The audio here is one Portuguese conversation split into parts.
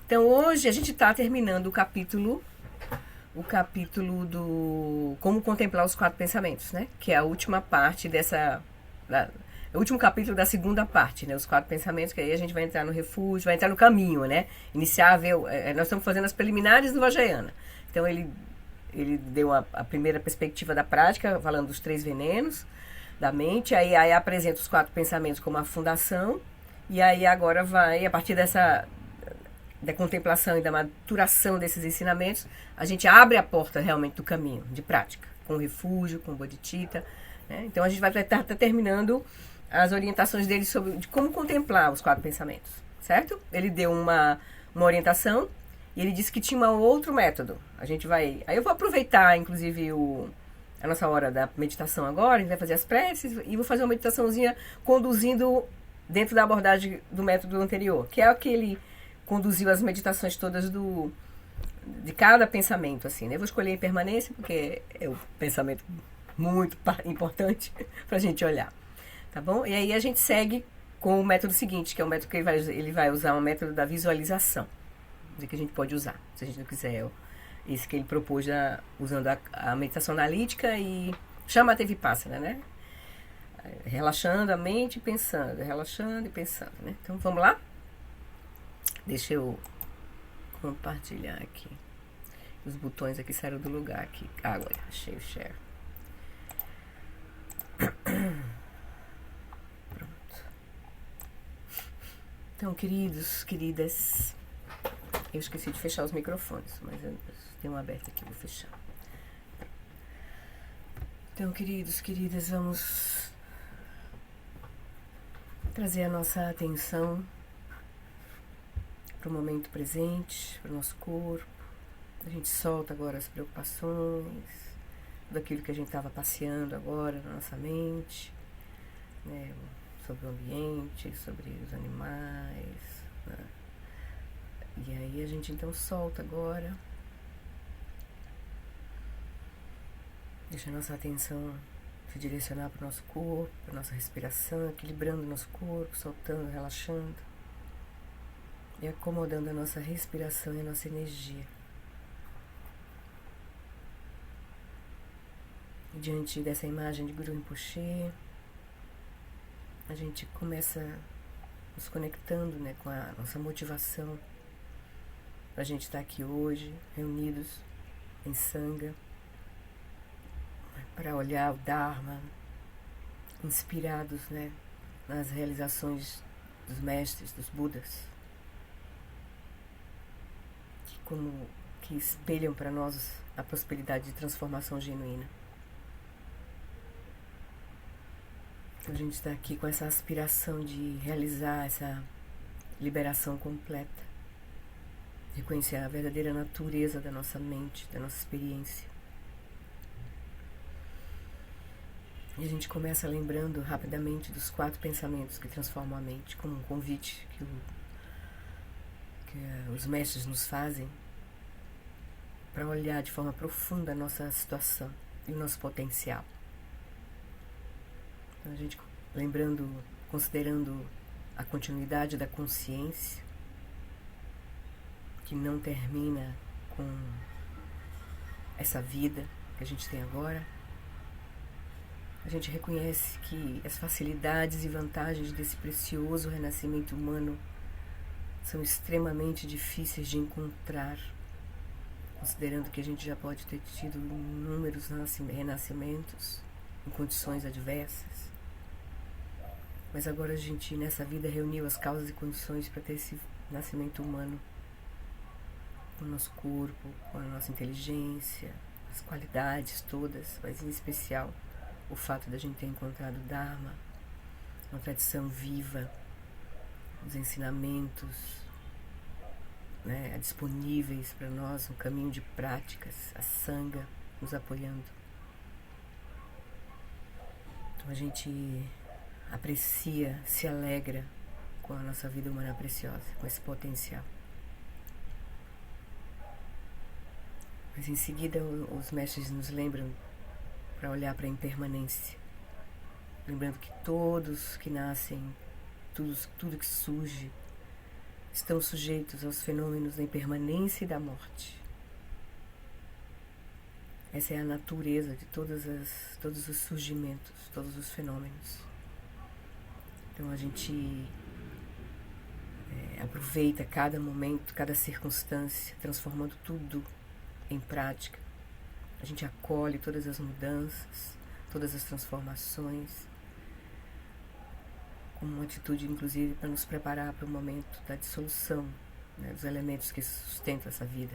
Então hoje a gente está terminando o capítulo do Como Contemplar os Quatro Pensamentos, né? Que é a última parte o último capítulo da segunda parte, né? Os quatro pensamentos, que aí a gente vai entrar no refúgio, vai entrar no caminho, né? Iniciar a ver. Nós estamos fazendo as preliminares do Vajrayana. Então ele deu a primeira perspectiva da prática, falando dos 3 venenos da mente, aí apresenta os 4 pensamentos como a fundação, e aí agora vai, a partir da contemplação e da maturação desses ensinamentos, a gente abre a porta realmente do caminho de prática, com o refúgio, com o bodhicitta, né? Então a gente vai estar terminando as orientações dele de como contemplar os 4 pensamentos, certo? Ele deu uma orientação e ele disse que tinha um outro método. Aí eu vou aproveitar, inclusive, a nossa hora da meditação agora, a gente vai fazer as preces e vou fazer uma meditaçãozinha conduzindo dentro da abordagem do método anterior, que é aquele conduziu as meditações todas de cada pensamento, assim, né? Eu vou escolher impermanência, porque é o pensamento muito importante para a gente olhar, tá bom? E aí a gente segue com o método seguinte, que é o método que ele vai usar, um método da visualização, que a gente pode usar, se a gente não quiser. Esse que ele propôs usando a meditação analítica e Shamatha Vipassana, né? Relaxando a mente e pensando, relaxando e pensando, né? Então vamos lá? Deixa eu compartilhar aqui. Os botões aqui saíram do lugar aqui. Agora, achei o share. Pronto. Então, queridos, queridas, eu esqueci de fechar os microfones, mas eu tenho um aberto aqui, vou fechar. Então, queridos, queridas, vamos trazer a nossa atenção para o momento presente, para o nosso corpo. A gente solta agora as preocupações, daquilo que a gente estava passeando agora na nossa mente, né, sobre o ambiente, sobre os animais, né? E aí a gente então solta agora. Deixa a nossa atenção se direcionar para o nosso corpo, para a nossa respiração, equilibrando o nosso corpo, soltando, relaxando e acomodando a nossa respiração e a nossa energia. E diante dessa imagem de Guru Rinpoche, a gente começa nos conectando, né, com a nossa motivação para a gente estar aqui hoje, reunidos em Sangha, para olhar o Dharma, inspirados, né, nas realizações dos mestres, dos Budas, que espelham para nós a possibilidade de transformação genuína. Então a gente está aqui com essa aspiração de realizar essa liberação completa, reconhecer a verdadeira natureza da nossa mente, da nossa experiência. E a gente começa lembrando rapidamente dos 4 pensamentos que transformam a mente, como um convite que os mestres nos fazem para olhar de forma profunda a nossa situação e o nosso potencial. Então a gente considerando a continuidade da consciência, que não termina com essa vida que a gente tem agora, a gente reconhece que as facilidades e vantagens desse precioso renascimento humano são extremamente difíceis de encontrar, considerando que a gente já pode ter tido inúmeros renascimentos em condições adversas. Mas agora a gente, nessa vida, reuniu as causas e condições para ter esse nascimento humano, com o nosso corpo, com a nossa inteligência, as qualidades todas, mas em especial o fato de a gente ter encontrado o Dharma, uma tradição viva, os ensinamentos, né, disponíveis para nós, um caminho de práticas, a Sangha nos apoiando. Então a gente aprecia, se alegra com a nossa vida humana preciosa, com esse potencial. Mas em seguida os mestres nos lembram para olhar para a impermanência, lembrando que todos que nascem, tudo que surge, estão sujeitos aos fenômenos da impermanência e da morte. Essa é a natureza de todos os surgimentos, todos os fenômenos. Então a gente aproveita cada momento, cada circunstância, transformando tudo em prática. A gente acolhe todas as mudanças, todas as transformações, como uma atitude, inclusive, para nos preparar para o momento da dissolução, né, dos elementos que sustentam essa vida.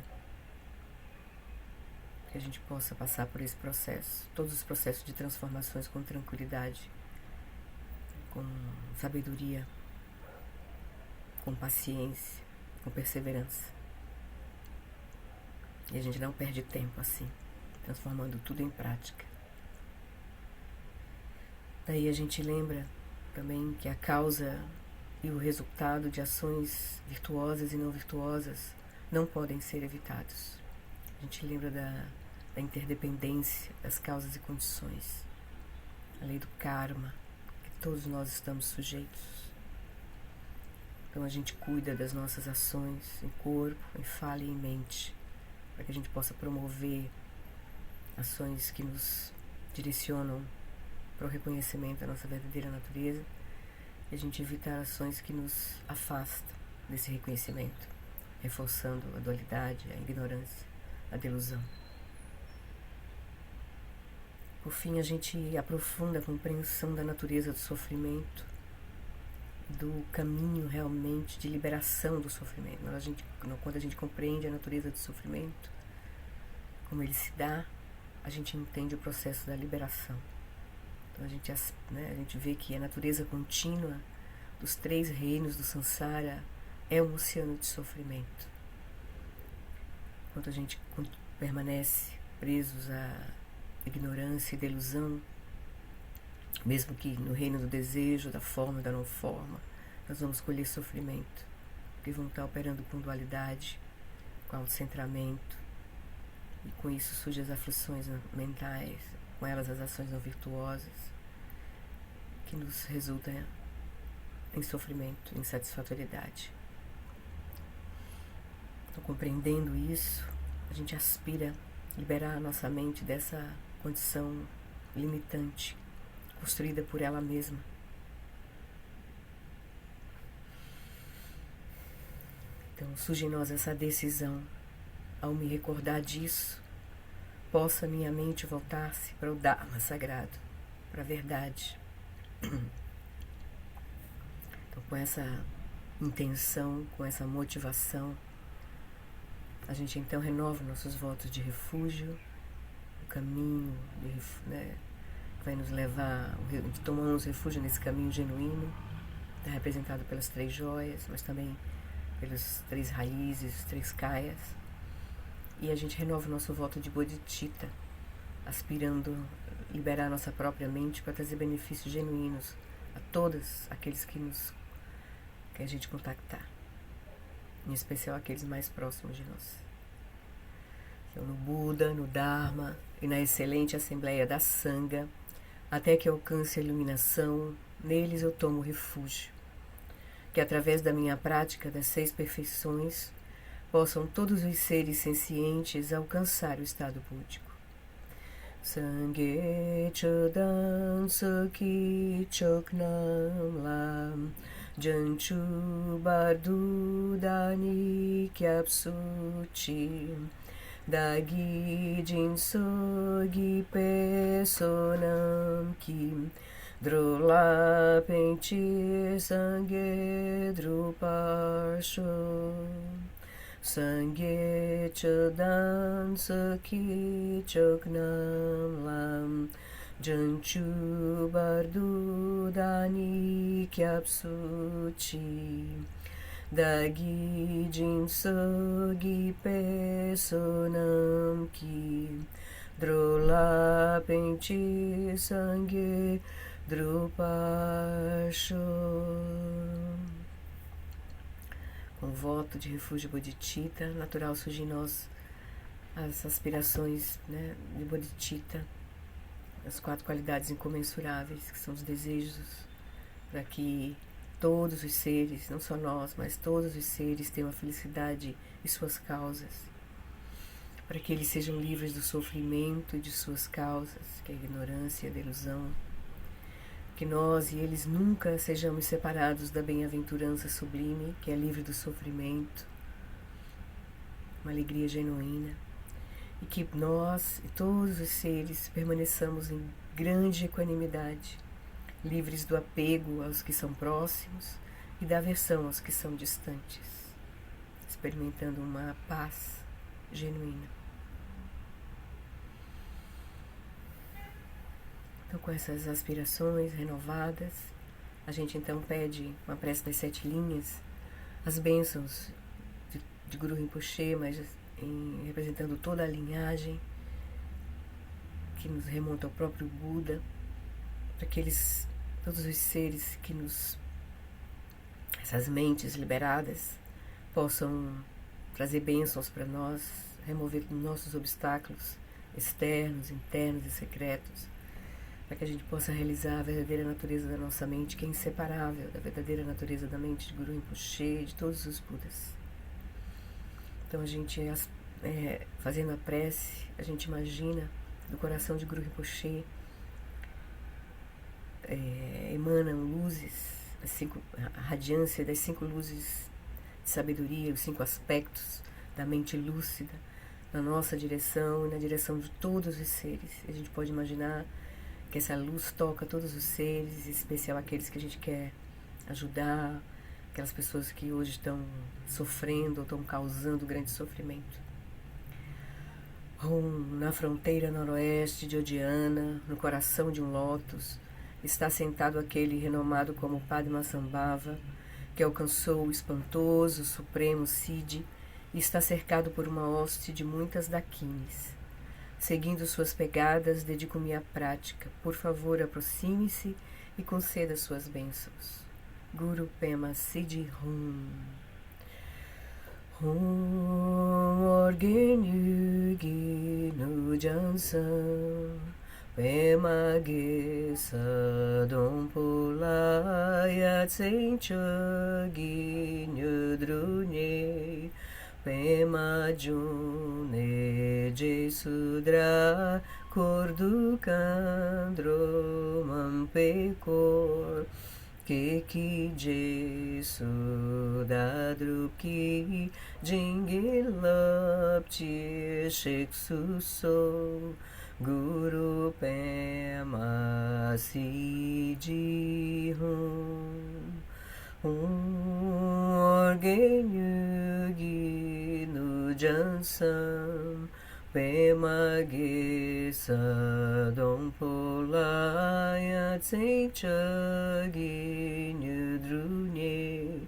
Que a gente possa passar por esse processo, todos os processos de transformações com tranquilidade, com sabedoria, com paciência, com perseverança. E a gente não perde tempo assim, transformando tudo em prática. Daí a gente lembra também que a causa e o resultado de ações virtuosas e não virtuosas não podem ser evitados. A gente lembra da interdependência das causas e condições, a lei do karma, que todos nós estamos sujeitos. Então a gente cuida das nossas ações em corpo, em fala e em mente, para que a gente possa promover ações que nos direcionam para o reconhecimento da nossa verdadeira natureza e a gente evitar ações que nos afastam desse reconhecimento, reforçando a dualidade, a ignorância, a delusão. Por fim, a gente aprofunda a compreensão da natureza do sofrimento, do caminho realmente de liberação do sofrimento. Quando a gente compreende a natureza do sofrimento, como ele se dá, a gente entende o processo da liberação. Então a gente vê que a natureza contínua dos 3 reinos do Sansara é um oceano de sofrimento. Enquanto a gente permanece presos à ignorância e delusão, mesmo que no reino do desejo, da forma e da não forma, nós vamos colher sofrimento, porque vão estar operando com dualidade, com autocentramento, e com isso surgem as aflições mentais, com elas as ações não virtuosas, que nos resultam em sofrimento, em insatisfatoriedade. Então, compreendendo isso, a gente aspira a liberar a nossa mente dessa condição limitante, construída por ela mesma. Então surge em nós essa decisão. Ao me recordar disso, possa minha mente voltar-se para o Dharma sagrado, para a verdade. Então, com essa intenção, com essa motivação, a gente então renova nossos votos de refúgio, o caminho vai nos levar, tomamos refúgio nesse caminho genuíno, representado pelas 3 joias, mas também pelas 3 raízes, 3 kayas. E a gente renova o nosso voto de bodhicitta, aspirando a liberar a nossa própria mente para trazer benefícios genuínos a todos aqueles que a gente contactar, em especial aqueles mais próximos de nós. Então, no Buda, no Dharma e na excelente Assembleia da Sangha, até que alcance a iluminação, neles eu tomo refúgio, que através da minha prática das 6 perfeições possam todos os seres sencientes alcançar o estado búdico. Sangye chodam saki choknam lam janchu bardu dani kyapsuchi dagi jinsogi pesonam kim drula penti sangye druparsho Sangye chodam saki choknam lam janchu bardu dani kyapsuchi dagi jinsogi pesonam ki drola penti sangye drupasho. Com o voto de refúgio bodhicitta, natural surge em nós as aspirações, de bodhicitta, as 4 qualidades incomensuráveis, que são os desejos, para que todos os seres, não só nós, mas todos os seres tenham a felicidade e suas causas, para que eles sejam livres do sofrimento e de suas causas, que é a ignorância e a delusão, que nós e eles nunca sejamos separados da bem-aventurança sublime, que é livre do sofrimento, uma alegria genuína, e que nós e todos os seres permaneçamos em grande equanimidade, livres do apego aos que são próximos e da aversão aos que são distantes, experimentando uma paz genuína. Então, com essas aspirações renovadas, a gente então pede uma prece das 7 linhas, as bênçãos de Guru Rinpoche, mas representando toda a linhagem que nos remonta ao próprio Buda, para que todos os seres que essas mentes liberadas, possam trazer bênçãos para nós, remover nossos obstáculos externos, internos e secretos, para que a gente possa realizar a verdadeira natureza da nossa mente, que é inseparável da verdadeira natureza da mente de Guru Rinpoche e de todos os Budas. Então a gente, fazendo a prece, a gente imagina do coração de Guru Rinpoche emanam luzes, a radiância das 5 luzes de sabedoria, os 5 aspectos da mente lúcida, na nossa direção e na direção de todos os seres. A gente pode imaginar que essa luz toca todos os seres, em especial aqueles que a gente quer ajudar, aquelas pessoas que hoje estão sofrendo ou estão causando grande sofrimento. Na fronteira noroeste de Odiana, no coração de um lótus, está sentado aquele renomado como Padmasambhava, que alcançou o espantoso supremo Siddhi e está cercado por uma hoste de muitas dakines. Seguindo suas pegadas, dedico-me à prática. Por favor, aproxime-se e conceda suas bênçãos. Guru Pema Siddhi Hum. Hum Orgenu Ginu Jansam Pema Ge Sadom Pulaya Tsencha Ginu Drunye Pema June Jesudra Kordu Kandro Mampekor Keki Jesu Dadruki Jingilapti Sheksuso Guru Pema Siddhi Hum Orgenu Ginu Jansam Pema Ge Sadom Polaya Tsencha Ginu Drunye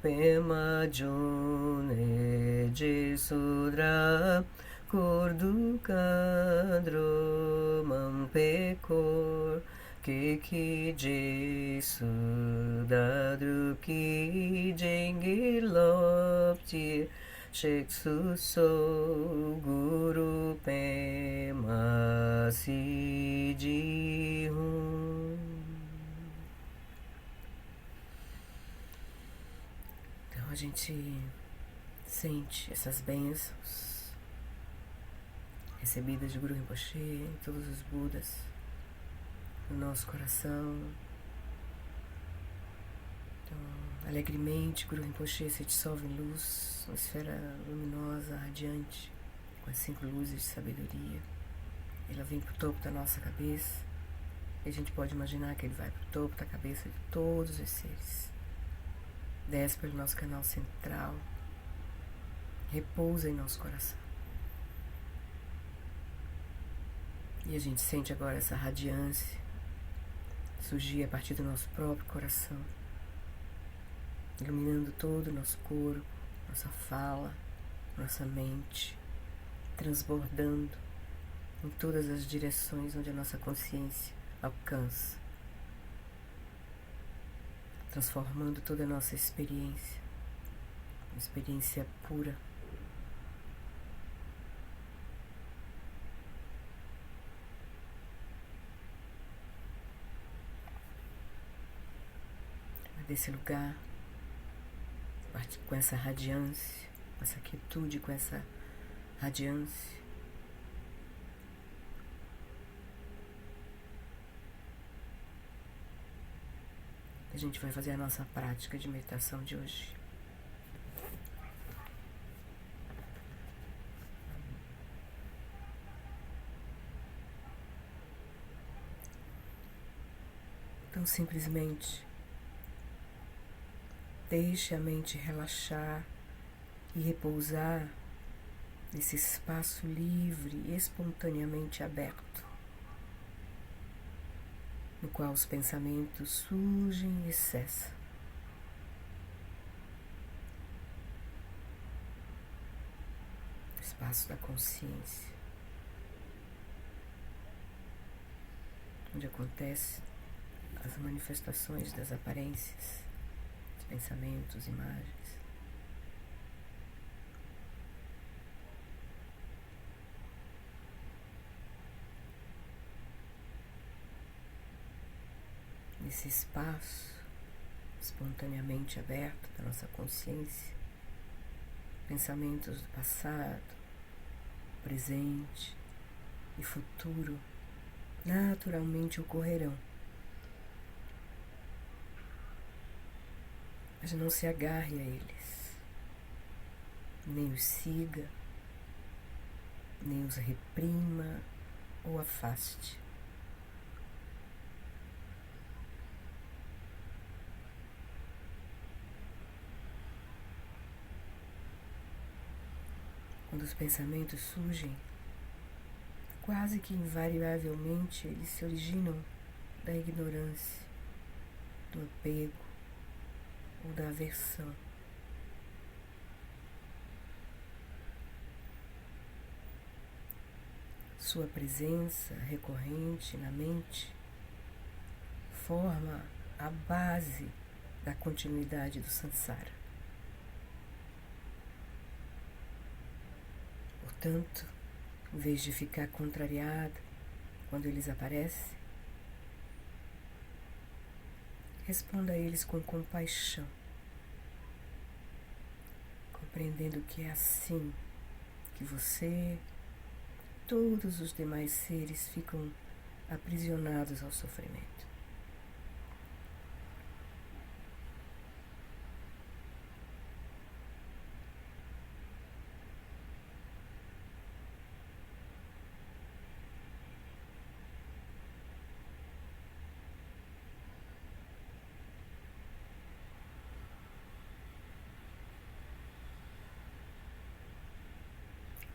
Pema June Jesudra Kordu Kandro Mampekor Keki Jesu Dadruki Jengilopti Sheksuso Guru Pema Siddhi Hum. Então a gente sente essas bênçãos recebidas de Guru Rinpoche e todos os Budas no nosso coração. Então, alegremente, Guru Rinpoche se dissolve em luz, uma esfera luminosa, radiante, com as 5 luzes de sabedoria. Ela vem para o topo da nossa cabeça, e a gente pode imaginar que ele vai para o topo da cabeça de todos os seres. Desce pelo nosso canal central, repousa em nosso coração. E a gente sente agora essa radiância surgir a partir do nosso próprio coração, iluminando todo o nosso corpo, nossa fala, nossa mente, transbordando em todas as direções onde a nossa consciência alcança, transformando toda a nossa experiência, uma experiência pura. desse lugar, com essa radiância, com essa quietude, com essa radiância. A gente vai fazer a nossa prática de meditação de hoje. Então, simplesmente deixe a mente relaxar e repousar nesse espaço livre e espontaneamente aberto, no qual os pensamentos surgem e cessam. Espaço da consciência, onde acontecem as manifestações das aparências, dos pensamentos, imagens. Nesse espaço espontaneamente aberto da nossa consciência, pensamentos do passado, presente e futuro naturalmente ocorrerão. Mas não se agarre a eles, nem os siga, nem os reprima ou afaste. Quando os pensamentos surgem, quase que invariavelmente eles se originam da ignorância, do apego ou da aversão. Sua presença recorrente na mente forma a base da continuidade do samsara. Portanto, em vez de ficar contrariada quando eles aparecem, responda a eles com compaixão, compreendendo que é assim que você, todos os demais seres ficam aprisionados ao sofrimento.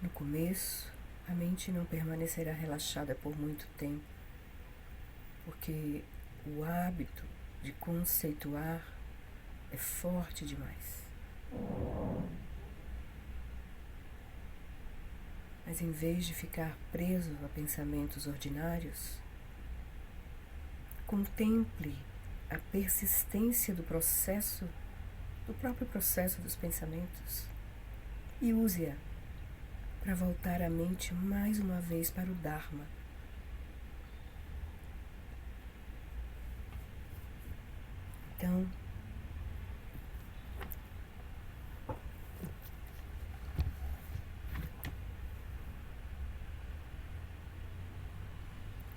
No começo, a mente não permanecerá relaxada por muito tempo, porque o hábito de conceituar é forte demais. Mas em vez de ficar preso a pensamentos ordinários, contemple a persistência do próprio processo dos pensamentos e use-a para voltar a mente mais uma vez para o Dharma. Então,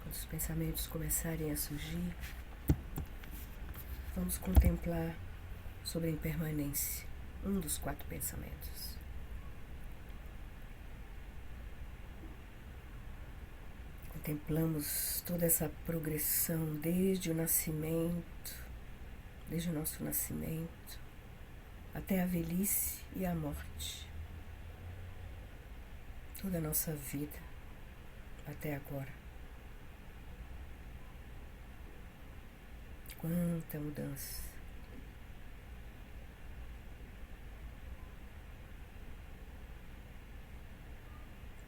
quando os pensamentos começarem a surgir, vamos contemplar sobre a impermanência, um dos 4 pensamentos. Contemplamos toda essa progressão desde o nascimento, desde o nosso nascimento, até a velhice e a morte. Toda a nossa vida até agora. Quanta mudança.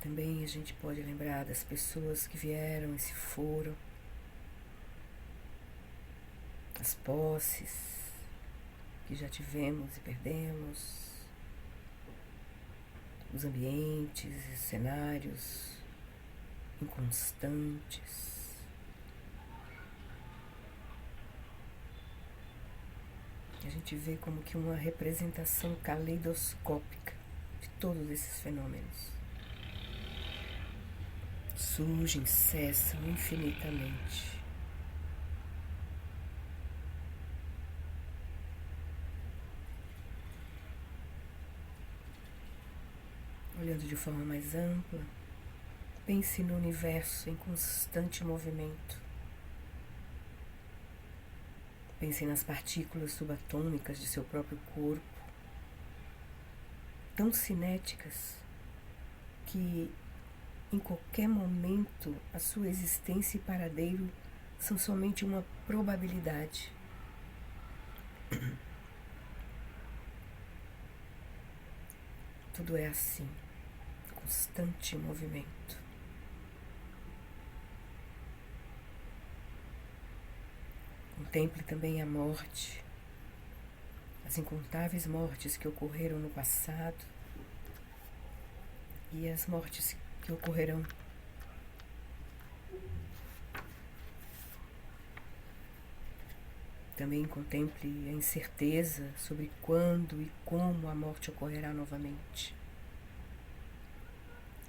Também a gente pode lembrar das pessoas que vieram e se foram, as posses que já tivemos e perdemos, os ambientes e cenários inconstantes. A gente vê como que uma representação caleidoscópica de todos esses fenômenos. Surgem, cessam infinitamente. Olhando de forma mais ampla, pense no universo em constante movimento. Pense nas partículas subatômicas de seu próprio corpo, tão cinéticas que em qualquer momento a sua existência e paradeiro são somente uma probabilidade. Tudo é assim, constante movimento. Contemple também a morte, as incontáveis mortes que ocorreram no passado e as mortes que ocorrerão. Também contemple a incerteza sobre quando e como a morte ocorrerá novamente.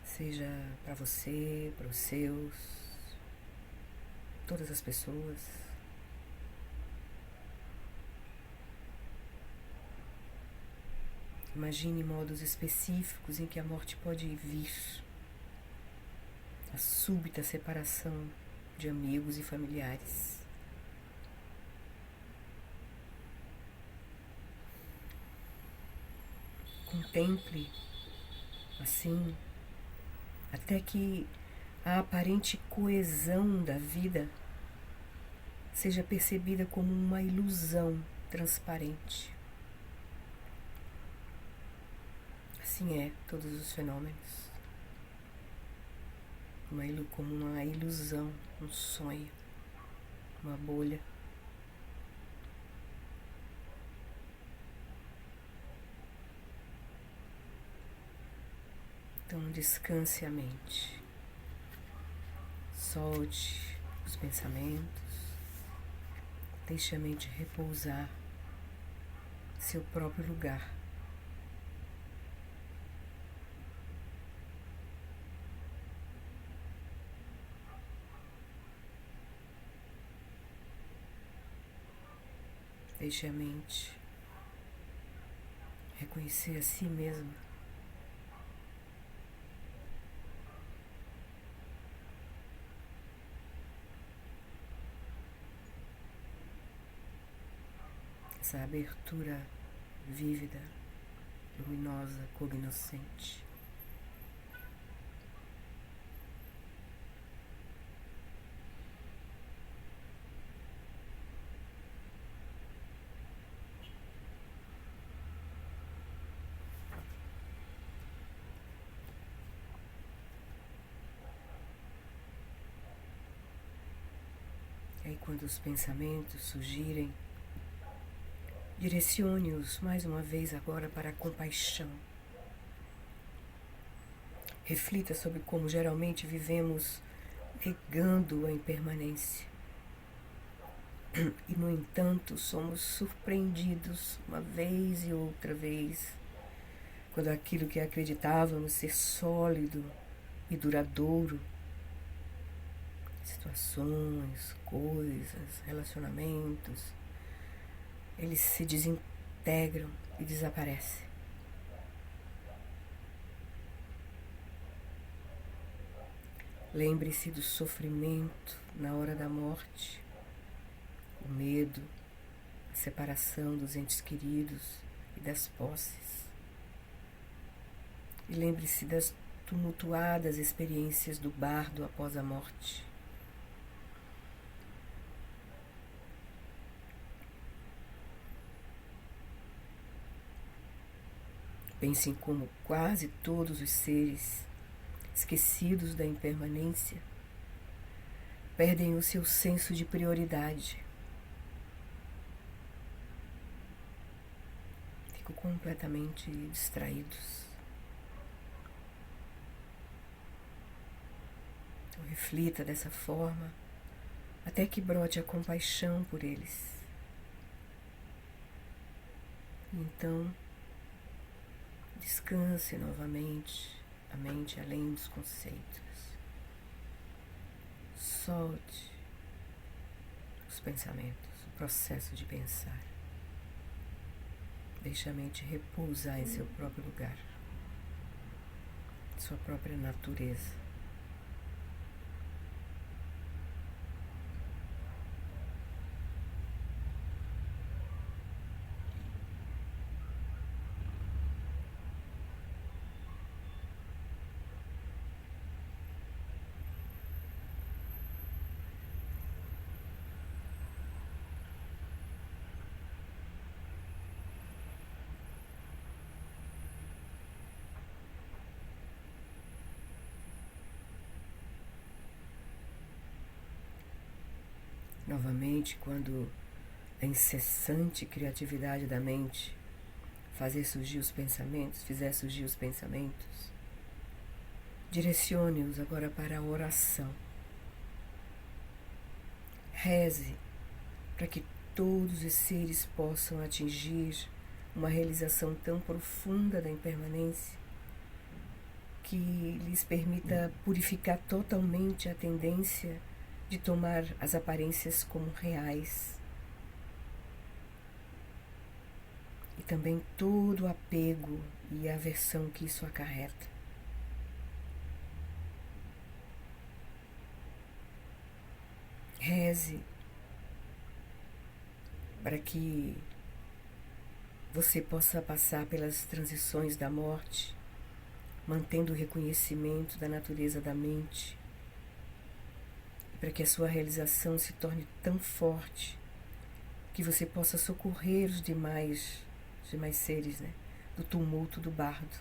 Seja para você, para os seus, todas as pessoas. Imagine modos específicos em que a morte pode vir. A súbita separação de amigos e familiares. Contemple, assim, até que a aparente coesão da vida seja percebida como uma ilusão transparente. Assim é todos os fenômenos. Como uma ilusão, um sonho, uma bolha. Então descanse a mente. Solte os pensamentos. Deixe a mente repousar em seu próprio lugar. Deixe a mente reconhecer a si mesma. Essa abertura vívida, luminosa, cognoscente. E aí, quando os pensamentos surgirem, direcione-os mais uma vez agora para a compaixão. Reflita sobre como geralmente vivemos negando a impermanência. E, no entanto, somos surpreendidos uma vez e outra vez, quando aquilo que acreditávamos ser sólido e duradouro, situações, coisas, relacionamentos, eles se desintegram e desaparecem. Lembre-se do sofrimento na hora da morte, o medo, a separação dos entes queridos e das posses. E lembre-se das tumultuadas experiências do bardo após a morte. Pense em como quase todos os seres, esquecidos da impermanência, perdem o seu senso de prioridade. Ficam completamente distraídos. Então, reflita dessa forma até que brote a compaixão por eles. Então, descanse novamente a mente além dos conceitos. Solte os pensamentos, o processo de pensar. Deixe a mente repousar em seu próprio lugar, sua própria natureza. Novamente, quando a incessante criatividade da mente fizer surgir os pensamentos, direcione-os agora para a oração. Reze para que todos os seres possam atingir uma realização tão profunda da impermanência que lhes permita purificar totalmente a tendência de tomar as aparências como reais e também todo o apego e a aversão que isso acarreta. Reze para que você possa passar pelas transições da morte, mantendo o reconhecimento da natureza da mente, para que a sua realização se torne tão forte que você possa socorrer os demais seres, né, do tumulto do bardo.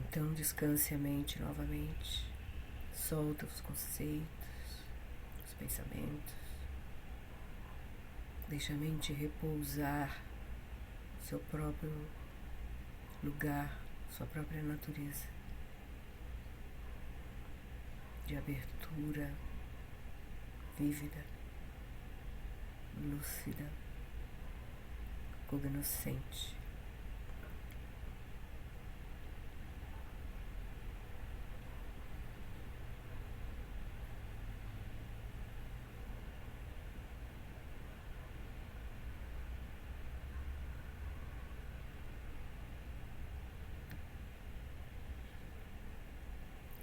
Então descanse a mente novamente, solta os conceitos, os pensamentos, deixa a mente repousar no seu próprio lugar, sua própria natureza de abertura vívida, lúcida, cognoscente.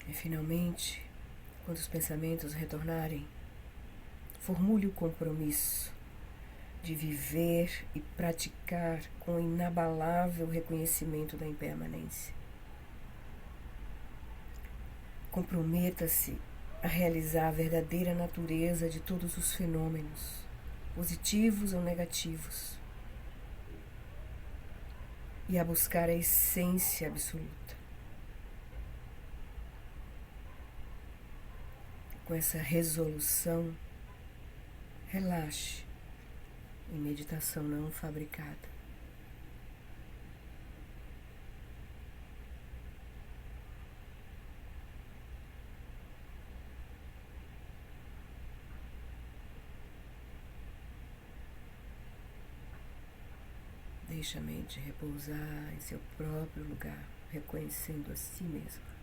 E finalmente, quando os pensamentos retornarem, formule o compromisso de viver e praticar com inabalável reconhecimento da impermanência. Comprometa-se a realizar a verdadeira natureza de todos os fenômenos, positivos ou negativos, e a buscar a essência absoluta. Com essa resolução, relaxe em meditação não fabricada. Deixe a mente repousar em seu próprio lugar, reconhecendo a si mesma.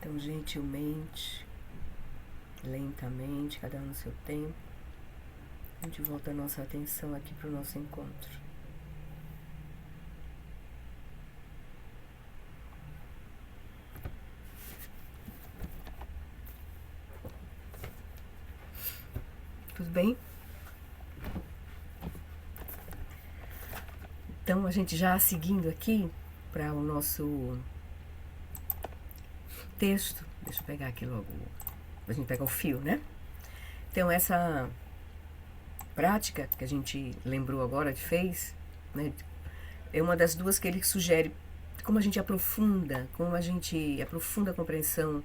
Então, gentilmente, lentamente, cada um no seu tempo, a gente volta a nossa atenção aqui para o nosso encontro. Tudo bem? Então, a gente já seguindo aqui para o nosso texto. Deixa eu pegar aqui logo, a gente pegar o fio, né? Então, essa prática que a gente lembrou agora que fez, né, é uma das duas que ele sugere como a gente aprofunda a compreensão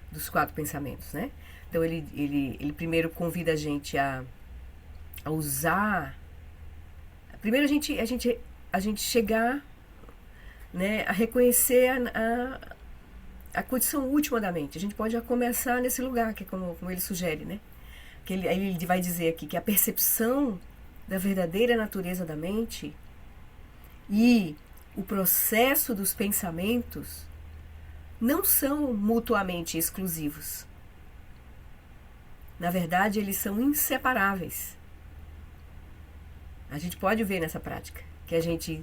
dos 4 pensamentos, né? Então, ele primeiro convida a gente a usar. Primeiro a gente chegar, né, a reconhecer a condição última da mente. A gente pode já começar nesse lugar, que é como ele sugere, né? Aí ele vai dizer aqui que a percepção da verdadeira natureza da mente e o processo dos pensamentos não são mutuamente exclusivos. Na verdade, eles são inseparáveis. A gente pode ver nessa prática que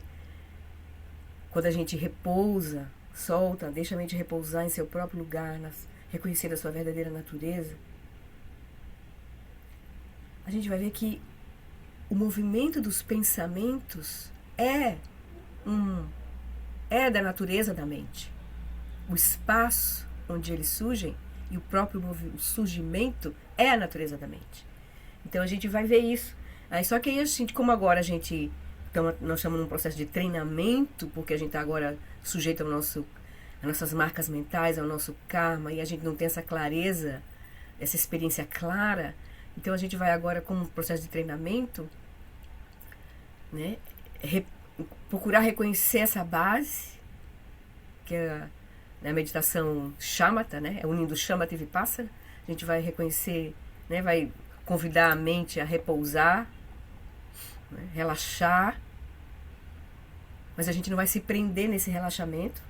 quando a gente repousa, solta, deixa a mente repousar em seu próprio lugar, reconhecer a sua verdadeira natureza, a gente vai ver que o movimento dos pensamentos é da natureza da mente. O espaço onde eles surgem e o próprio surgimento é a natureza da mente. Então a gente vai ver isso. Aí, só que aí a gente, como agora nós estamos num processo de treinamento, porque a gente está agora sujeito às nossas marcas mentais, ao nosso karma, e a gente não tem essa clareza, essa experiência clara. Então a gente vai agora, como processo de treinamento, né, procurar reconhecer essa base, que é a meditação shamatha, né, é unindo shamatha e vipassana. A gente vai reconhecer, né, vai convidar a mente a repousar, né, relaxar, mas a gente não vai se prender nesse relaxamento.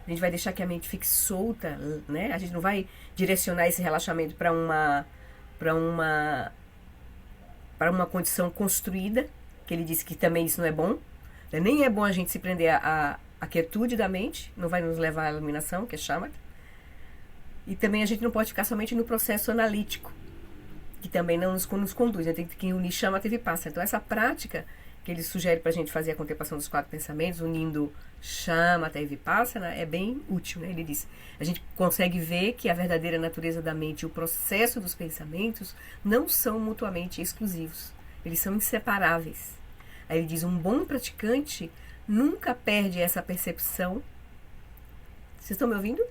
A gente vai deixar que a mente fique solta, né? A gente não vai direcionar esse relaxamento para uma condição construída, que ele disse que também isso não é bom. Nem é bom a gente se prender à quietude da mente, não vai nos levar à iluminação, que é shamatha. E também a gente não pode ficar somente no processo analítico, que também não nos conduz, né? Tem que unir shamatha e vipassana. Então essa prática que ele sugere para a gente fazer a contemplação dos 4 pensamentos, unindo shamatha e vipassana, é bem útil, né? Ele diz, a gente consegue ver que a verdadeira natureza da mente e o processo dos pensamentos não são mutuamente exclusivos, eles são inseparáveis. Aí ele diz, um bom praticante nunca perde essa percepção. Vocês estão me ouvindo?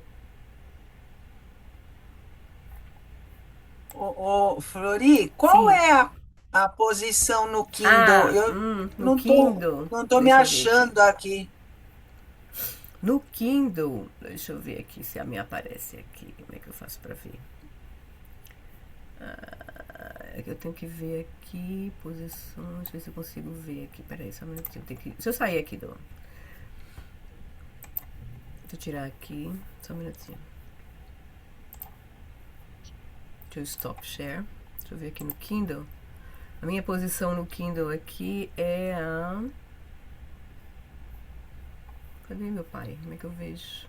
Flori, qual Sim. é a posição no Kindle? Eu No Kindle, não tô me deixa eu ver aqui. achando aqui. No Kindle, deixa eu ver aqui se a minha aparece aqui. Como é que eu faço para ver? É que eu tenho que ver aqui, posições, ver se eu consigo ver aqui. Peraí, só um minutinho. Deixa eu sair aqui do... Deixa eu tirar aqui, só um minutinho. Deixa eu stop share. Deixa eu ver aqui no Kindle. A minha posição no Kindle aqui é a... Cadê meu pai? Como é que eu vejo?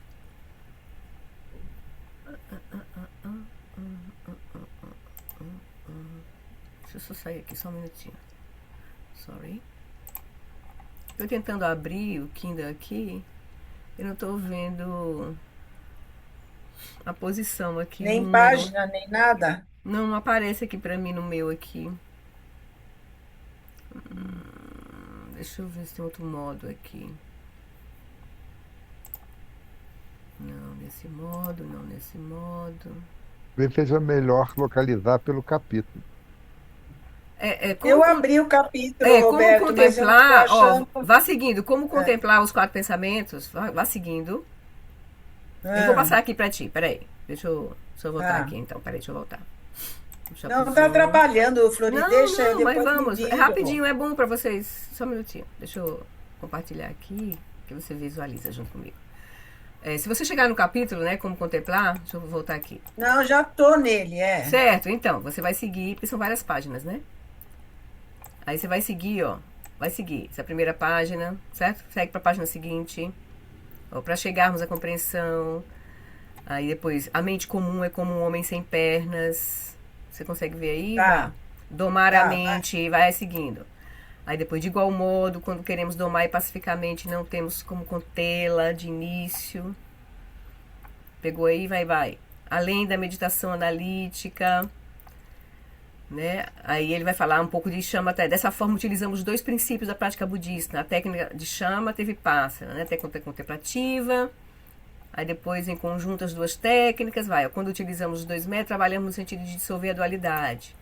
Deixa eu só sair aqui, só um minutinho. Sorry. Tô tentando abrir o Kindle aqui. Eu não tô vendo a posição aqui do Nem número. página, nem nada. Não aparece aqui pra mim no meu aqui. Deixa eu ver se tem outro modo aqui. Não, nesse modo, não nesse modo. Vê se seja melhor localizar pelo capítulo. É, é Eu como, abri o capítulo, é, como Roberto, mas eu não estou contemplar, ó, achando. vá seguindo, como É. contemplar os 4 pensamentos, vá seguindo. Eu vou Ah, passar aqui pra ti, peraí. Deixa eu voltar aqui tá. então, peraí, deixa eu voltar. Deixa Não está eu... atrapalhando, Flori. Não, Deixa, não, mas depois me vamos. É viro. rapidinho, é bom pra vocês. Só um minutinho. Deixa eu compartilhar aqui, que você visualiza junto comigo. É, se você chegar no capítulo, né, como contemplar, deixa eu voltar aqui. Não, já tô nele, é. Certo, então, você vai seguir, porque são várias páginas, né? Aí você vai seguir, ó. Vai seguir essa primeira página, certo? Segue pra página seguinte. Ó, pra chegarmos à compreensão. Aí depois, a mente comum é como um homem sem pernas. Você consegue ver aí? Vá. Tá. domar a mente, vai seguindo. Aí depois, de igual modo, quando queremos domar e pacificamente, não temos como contê-la de início. Pegou aí, vai. Além da meditação analítica, né? Aí ele vai falar um pouco de chama até. Dessa forma, utilizamos 2 princípios da prática budista. A técnica de chama, vipassana, né? Técnica contemplativa. Aí depois, em conjunto, as 2 técnicas, quando utilizamos os 2 métodos, trabalhamos no sentido de dissolver a dualidade.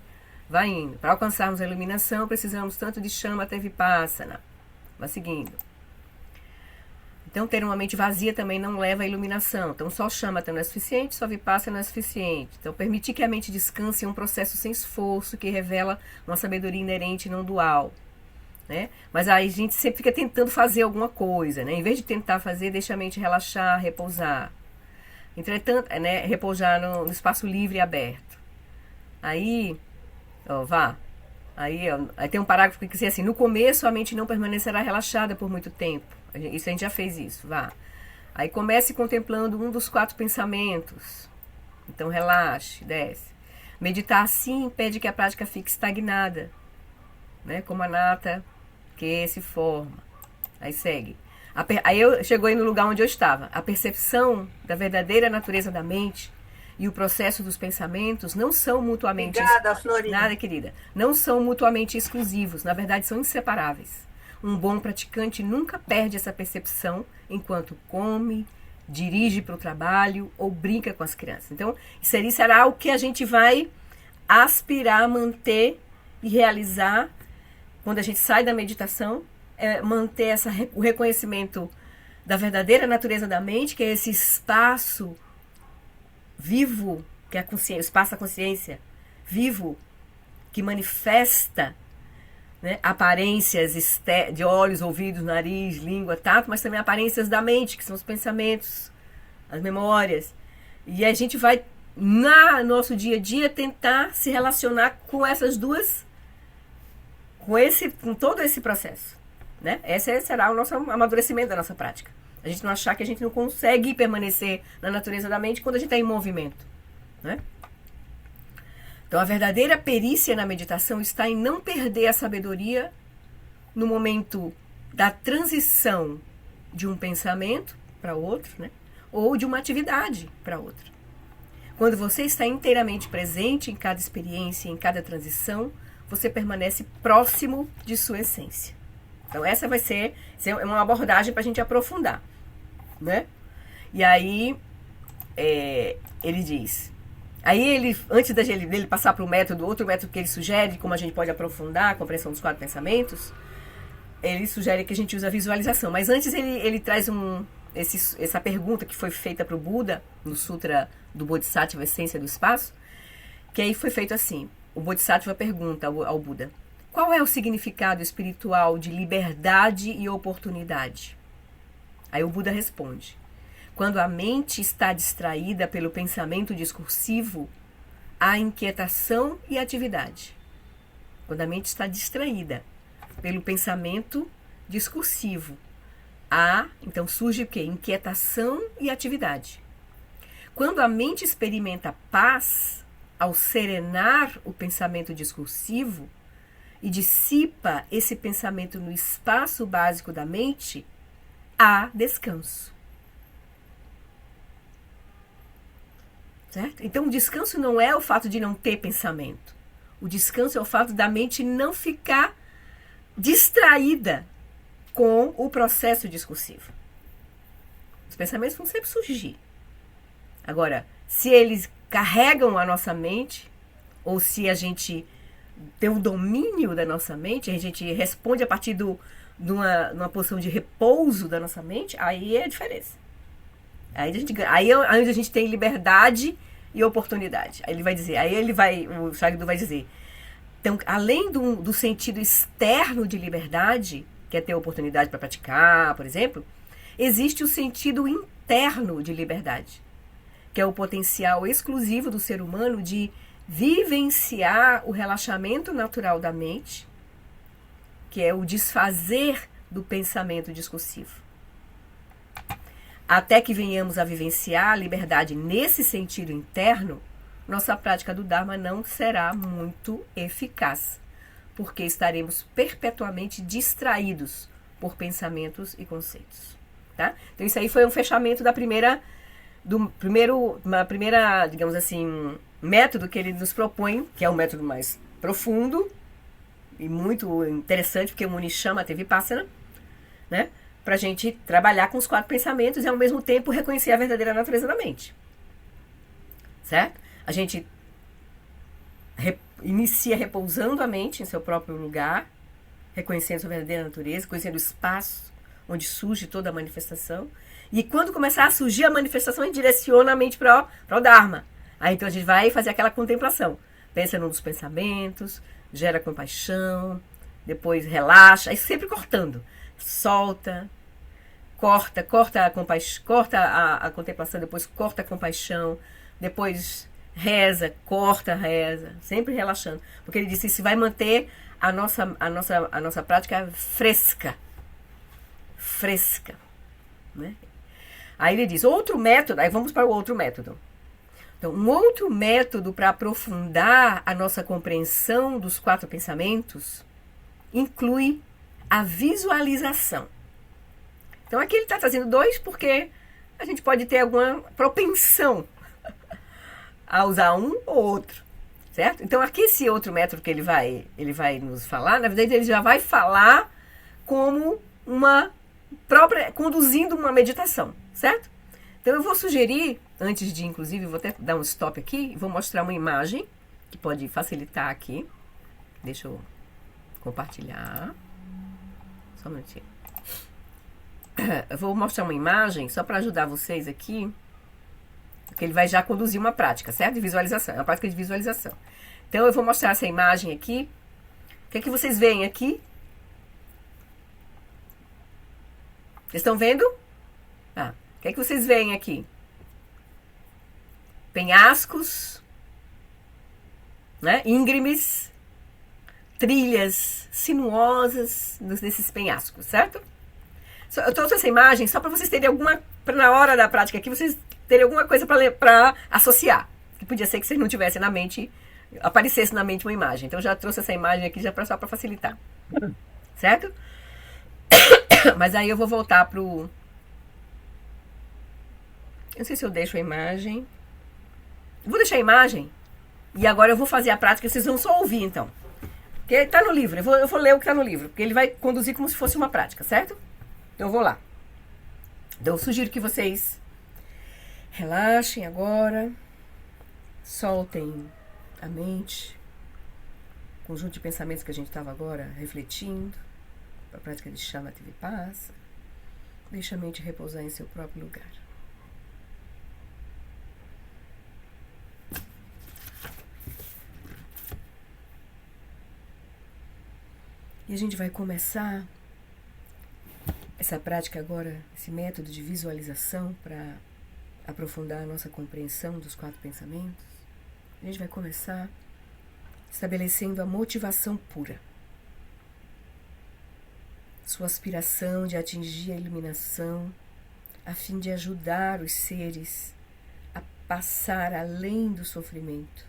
Vai indo. Para alcançarmos a iluminação, precisamos tanto de chama até vipassana. Vai seguindo. Então, ter uma mente vazia também não leva à iluminação. Então, só chama até não é suficiente, só vipassana não é suficiente. Então, permitir que a mente descanse é um processo sem esforço que revela uma sabedoria inerente e não dual. Né? Mas aí a gente sempre fica tentando fazer alguma coisa, né? Em vez de tentar fazer, deixa a mente relaxar, repousar. Entretanto, né? Repousar no espaço livre e aberto. Aí, Aí tem um parágrafo que diz assim: no começo a mente não permanecerá relaxada por muito tempo. Isso a gente já fez isso, Aí comece contemplando um dos 4 pensamentos. Então relaxe, desce. Meditar assim impede que a prática fique estagnada, né? Como a nata que se forma. Aí segue. Aí chegou aí no lugar onde eu estava. A percepção da verdadeira natureza da mente e o processo dos pensamentos não são mutuamente... Obrigada, Florinda. Nada, querida. Não são mutuamente exclusivos. Na verdade, são inseparáveis. Um bom praticante nunca perde essa percepção enquanto come, dirige para o trabalho ou brinca com as crianças. Então, isso aí será o que a gente vai aspirar, manter e realizar quando a gente sai da meditação, manter o reconhecimento da verdadeira natureza da mente, que é esse espaço vivo, que é a consciência, o espaço da consciência vivo, que manifesta, né, aparências de olhos, ouvidos, nariz, língua, tato, mas também aparências da mente, que são os pensamentos, as memórias. E a gente vai, no nosso dia a dia, tentar se relacionar com essas duas, com todo esse processo. Né? Esse será o nosso amadurecimento da nossa prática. A gente não achar que a gente não consegue permanecer na natureza da mente quando a gente está em movimento. Né? Então, a verdadeira perícia na meditação está em não perder a sabedoria no momento da transição de um pensamento para outro, né? Ou de uma atividade para outra. Quando você está inteiramente presente em cada experiência, em cada transição, você permanece próximo de sua essência. Então, essa vai ser uma abordagem para a gente aprofundar. Né? E aí, ele diz... Aí, antes dele passar para outro método que ele sugere, como a gente pode aprofundar a compreensão dos 4 pensamentos, ele sugere que a gente use a visualização. Mas antes ele traz essa pergunta que foi feita para o Buda, no Sutra do Bodhisattva, Essência do Espaço, que aí foi feito assim. O Bodhisattva pergunta ao Buda: qual é o significado espiritual de liberdade e oportunidade? Aí o Buda responde: quando a mente está distraída pelo pensamento discursivo, há inquietação e atividade. Quando a mente está distraída pelo pensamento discursivo, então surge o quê? Inquietação e atividade. Quando a mente experimenta paz, ao serenar o pensamento discursivo e dissipa esse pensamento no espaço básico da mente, há descanso. Certo? Então, o descanso não é o fato de não ter pensamento. O descanso é o fato da mente não ficar distraída com o processo discursivo. Os pensamentos vão sempre surgir. Agora, se eles carregam a nossa mente, ou se a gente tem um domínio da nossa mente, a gente responde a partir de uma posição de repouso da nossa mente, aí é a diferença. Aí é onde a gente tem liberdade e oportunidade. O Shagdu vai dizer, então, além do sentido externo de liberdade, que é ter oportunidade para praticar, por exemplo, existe o sentido interno de liberdade, que é o potencial exclusivo do ser humano de vivenciar o relaxamento natural da mente, que é o desfazer do pensamento discursivo. Até que venhamos a vivenciar a liberdade nesse sentido interno, nossa prática do Dharma não será muito eficaz, porque estaremos perpetuamente distraídos por pensamentos e conceitos. Tá? Então isso aí foi um fechamento da primeira, digamos assim, método que ele nos propõe, que é um método mais profundo e muito interessante, porque o Muni chama a Vipassana, né? Para a gente trabalhar com os 4 pensamentos e ao mesmo tempo reconhecer a verdadeira natureza da mente. Certo? A gente inicia repousando a mente em seu próprio lugar, reconhecendo sua verdadeira natureza, conhecendo o espaço onde surge toda a manifestação. E quando começar a surgir a manifestação, a gente direciona a mente para o Dharma. Aí então a gente vai fazer aquela contemplação. Pensa num dos pensamentos, gera compaixão, depois relaxa, aí sempre cortando. Solta, corta a contemplação, depois corta a compaixão, depois reza, corta, reza, sempre relaxando. Porque ele disse que isso vai manter a nossa prática fresca. Né? Aí ele diz, outro método, aí vamos para o outro método. Então, um outro método para aprofundar a nossa compreensão dos 4 pensamentos inclui a visualização. Então, aqui ele está trazendo 2 porque a gente pode ter alguma propensão a usar um ou outro, certo? Então, aqui esse outro método que ele vai nos falar, na verdade, ele já vai falar como uma própria, conduzindo uma meditação, certo? Então, eu vou sugerir, antes de, inclusive, vou até dar um stop aqui, vou mostrar uma imagem que pode facilitar aqui. Deixa eu compartilhar. Só um minutinho. Eu vou mostrar uma imagem só para ajudar vocês aqui, porque ele vai já conduzir uma prática, certo? De visualização, é uma prática de visualização. Então, eu vou mostrar essa imagem aqui. O que é que vocês veem aqui? Vocês estão vendo? O que é que vocês veem aqui? Penhascos, né? Íngremes, trilhas sinuosas nesses penhascos, certo? Eu trouxe essa imagem só para vocês terem alguma, na hora da prática aqui, vocês terem alguma coisa para associar. Que podia ser que vocês não tivessem na mente, aparecesse na mente uma imagem. Então, eu já trouxe essa imagem aqui só para facilitar. Certo? Mas aí eu vou voltar pro... Eu não sei se eu deixo a imagem. Eu vou deixar a imagem. E agora eu vou fazer a prática. Vocês vão só ouvir, então. Porque está no livro. Eu vou ler o que está no livro. Porque ele vai conduzir como se fosse uma prática, certo? Então eu vou lá. Então eu sugiro que vocês relaxem agora. Soltem a mente. O conjunto de pensamentos que a gente estava agora refletindo. A prática de Shamatha Vipassana. Deixa a mente repousar em seu próprio lugar. E a gente vai começar essa prática agora, esse método de visualização para aprofundar a nossa compreensão dos 4 pensamentos. A gente vai começar estabelecendo a motivação pura. Sua aspiração de atingir a iluminação, a fim de ajudar os seres a passar além do sofrimento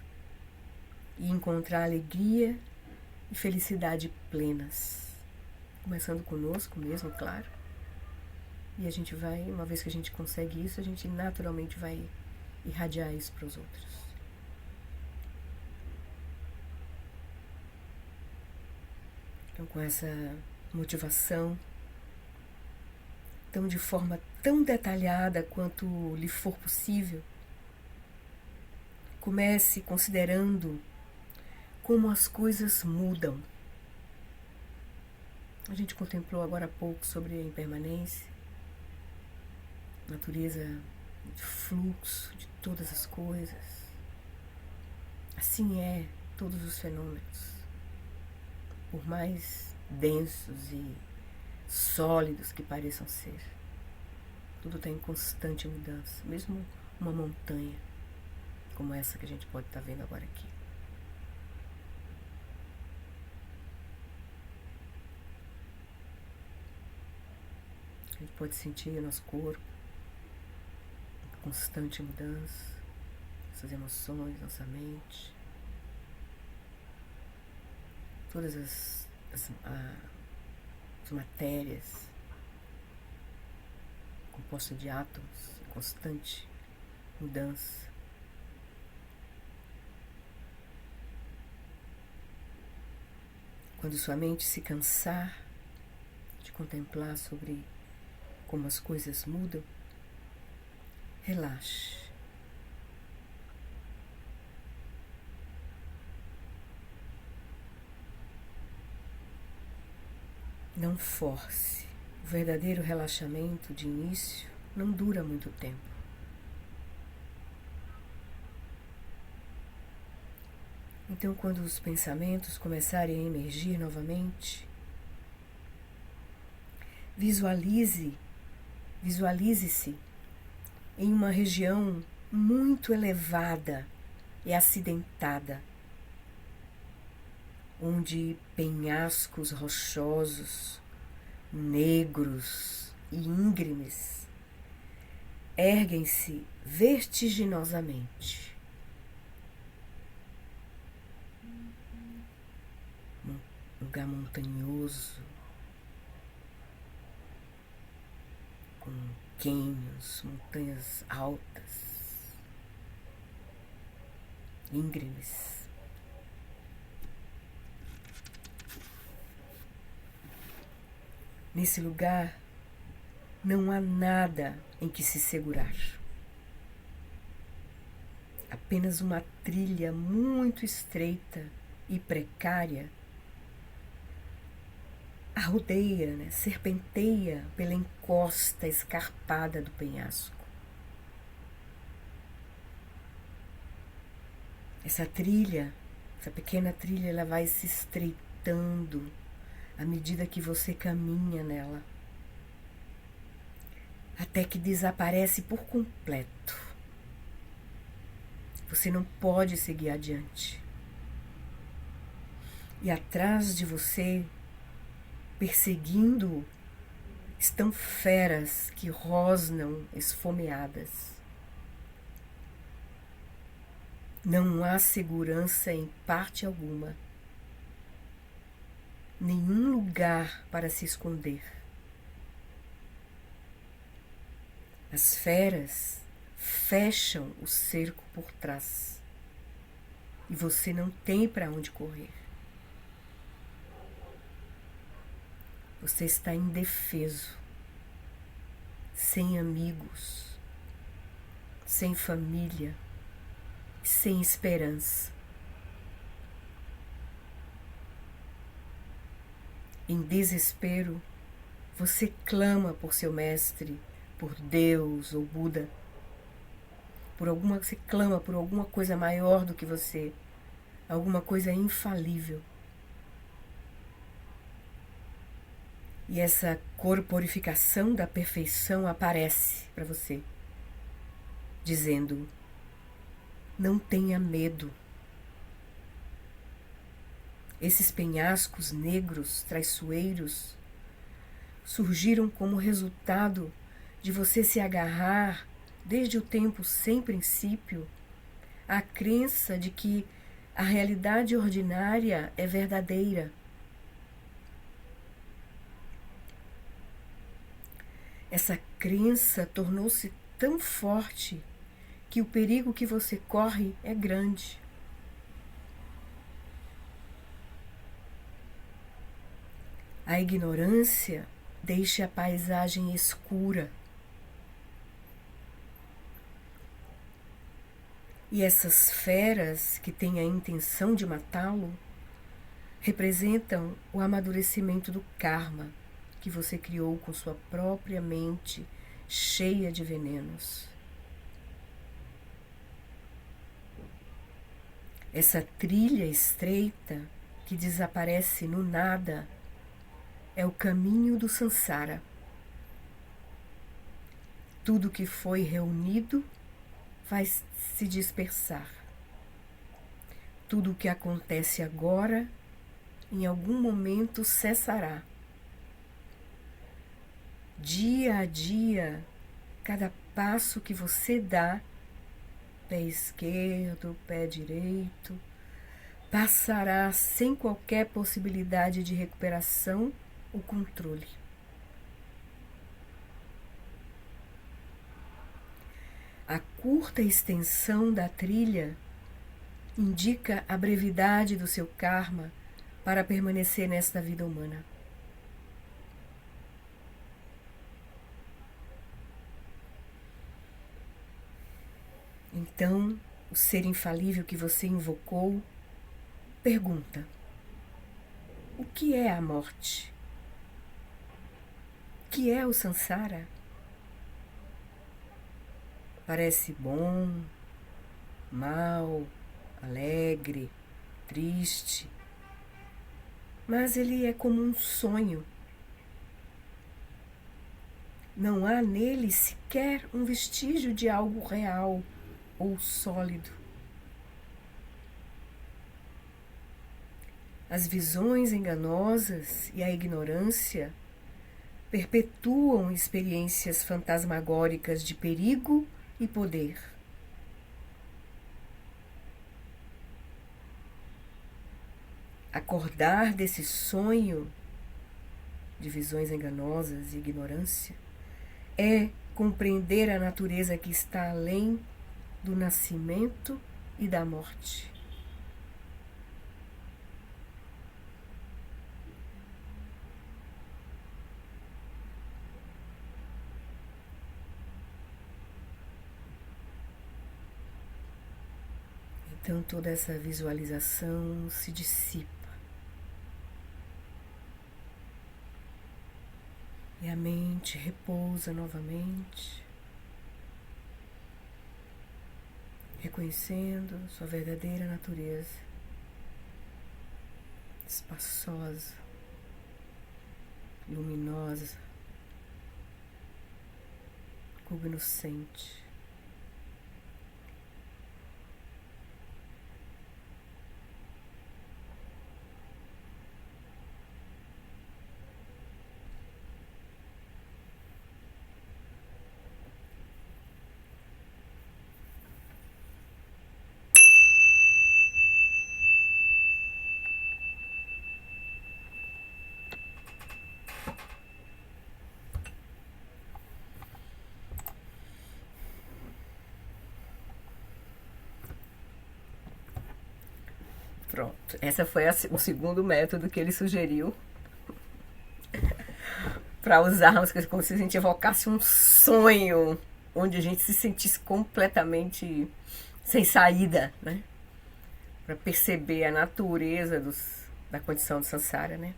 e encontrar alegria e felicidade plenas. Começando conosco mesmo, claro. E a gente vai, uma vez que a gente consegue isso, a gente naturalmente vai irradiar isso para os outros. Então, com essa motivação, de forma tão detalhada quanto lhe for possível, comece considerando como as coisas mudam. A gente contemplou agora há pouco sobre a impermanência, natureza de fluxo de todas as coisas. Assim é todos os fenômenos, por mais densos e sólidos que pareçam ser. Tudo está em constante mudança, mesmo uma montanha como essa que a gente pode estar vendo agora aqui. A gente pode sentir o nosso corpo em constante mudança, nossas emoções, nossa mente, todas as matérias compostas de átomos, em constante mudança. Quando sua mente se cansar de contemplar sobre como as coisas mudam, relaxe. Não force. O verdadeiro relaxamento de início não dura muito tempo. Então, quando os pensamentos começarem a emergir novamente, visualize-se em uma região muito elevada e acidentada, onde penhascos rochosos, negros e íngremes erguem-se vertiginosamente. Um lugar montanhoso, com cânions, montanhas altas, íngremes. Nesse lugar não há nada em que se segurar. Apenas uma trilha muito estreita e precária a rodeia, serpenteia pela encosta escarpada do penhasco. Essa pequena trilha, ela vai se estreitando à medida que você caminha nela, até que desaparece por completo. Você não pode seguir adiante. E atrás de você, perseguindo, estão feras que rosnam esfomeadas. Não há segurança em parte alguma. Nenhum lugar para se esconder. As feras fecham o cerco por trás e você não tem para onde correr. Você está indefeso, sem amigos, sem família, sem esperança. Em desespero, você clama por seu mestre, por Deus ou Buda. Você clama por alguma coisa maior do que você, alguma coisa infalível. E essa corporificação da perfeição aparece para você, dizendo: não tenha medo. Esses penhascos negros, traiçoeiros, surgiram como resultado de você se agarrar, desde o tempo sem princípio, à crença de que a realidade ordinária é verdadeira. Essa crença tornou-se tão forte que o perigo que você corre é grande. A ignorância deixa a paisagem escura. E essas feras que têm a intenção de matá-lo representam o amadurecimento do karma que você criou com sua própria mente cheia de venenos. Essa trilha estreita que desaparece no nada é o caminho do Sansara. Tudo que foi reunido vai se dispersar. Tudo o que acontece agora, em algum momento cessará. Dia a dia, cada passo que você dá pé esquerdo, pé direito, passará sem qualquer possibilidade de recuperação ou controle. A curta extensão da trilha indica a brevidade do seu karma para permanecer nesta vida humana. Então, o ser infalível que você invocou pergunta: o que é a morte? O que é o samsara? Parece bom, mal, alegre, triste, mas ele é como um sonho. Não há nele sequer um vestígio de algo real ou sólido. As visões enganosas e a ignorância perpetuam experiências fantasmagóricas de perigo e poder. Acordar desse sonho de visões enganosas e ignorância é compreender a natureza que está além do nascimento e da morte. Então toda essa visualização se dissipa. E a mente repousa novamente, reconhecendo sua verdadeira natureza, espaçosa, luminosa, cognoscente. Pronto, essa foi o segundo método que ele sugeriu para usarmos, como se a gente evocasse um sonho, onde a gente se sentisse completamente sem saída, né? Para perceber a natureza da condição do samsara, né?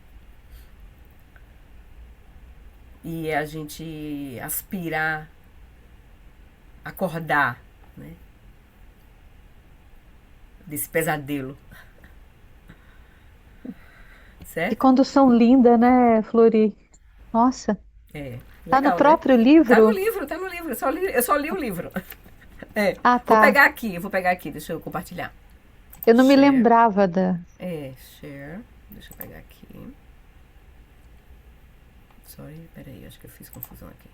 E a gente aspirar, acordar, né? Desse pesadelo. Certo? Que condução linda, né, Flori? Nossa. É. Tá Legal, no próprio né? livro? Tá no livro. Eu só li o livro. É. Ah, Vou tá. pegar aqui, deixa eu compartilhar. Eu não me Share. lembrava da. Share. Deixa eu pegar aqui. Sorry, peraí, acho que eu fiz confusão aqui.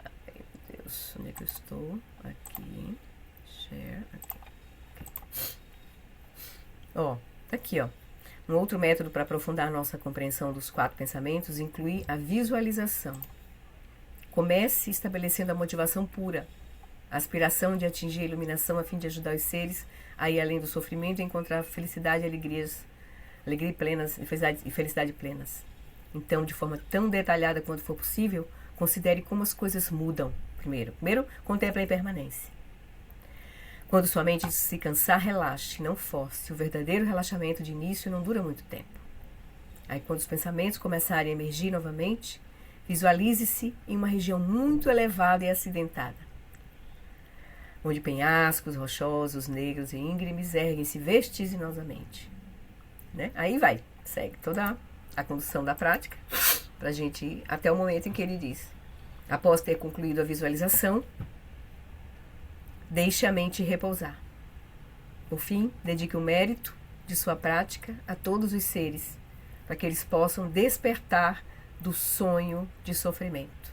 Ai, meu Deus, onde é que eu estou? Aqui. Share. Aqui. Ó, tá aqui, ó. Um outro método para aprofundar a nossa compreensão dos 4 pensamentos inclui a visualização. Comece estabelecendo a motivação pura, a aspiração de atingir a iluminação a fim de ajudar os seres a ir além do sofrimento e encontrar felicidade e alegria plenas e felicidade plenas. Então, de forma tão detalhada quanto for possível, considere como as coisas mudam. Primeiro, contemple a impermanência. Quando sua mente se cansar, relaxe, não force. O verdadeiro relaxamento de início não dura muito tempo. Aí, quando os pensamentos começarem a emergir novamente, visualize-se em uma região muito elevada e acidentada, onde penhascos rochosos, negros e íngremes erguem-se vertiginosamente. Né? Aí segue toda a condução da prática, para a gente ir até o momento em que ele diz: após ter concluído a visualização, deixe a mente repousar. Por fim, dedique o mérito de sua prática a todos os seres, para que eles possam despertar do sonho de sofrimento.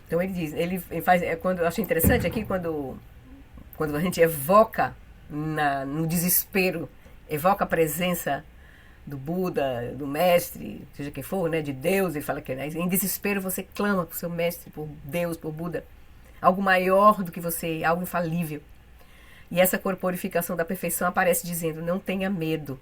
Então ele diz, ele faz, quando eu achei interessante aqui, quando a gente evoca no desespero, evoca a presença do Buda, do mestre, seja quem for, né, de Deus, ele fala que, né, em desespero você clama por seu mestre, por Deus, por Buda, algo maior do que você, algo infalível. E essa corporificação da perfeição aparece dizendo, não tenha medo,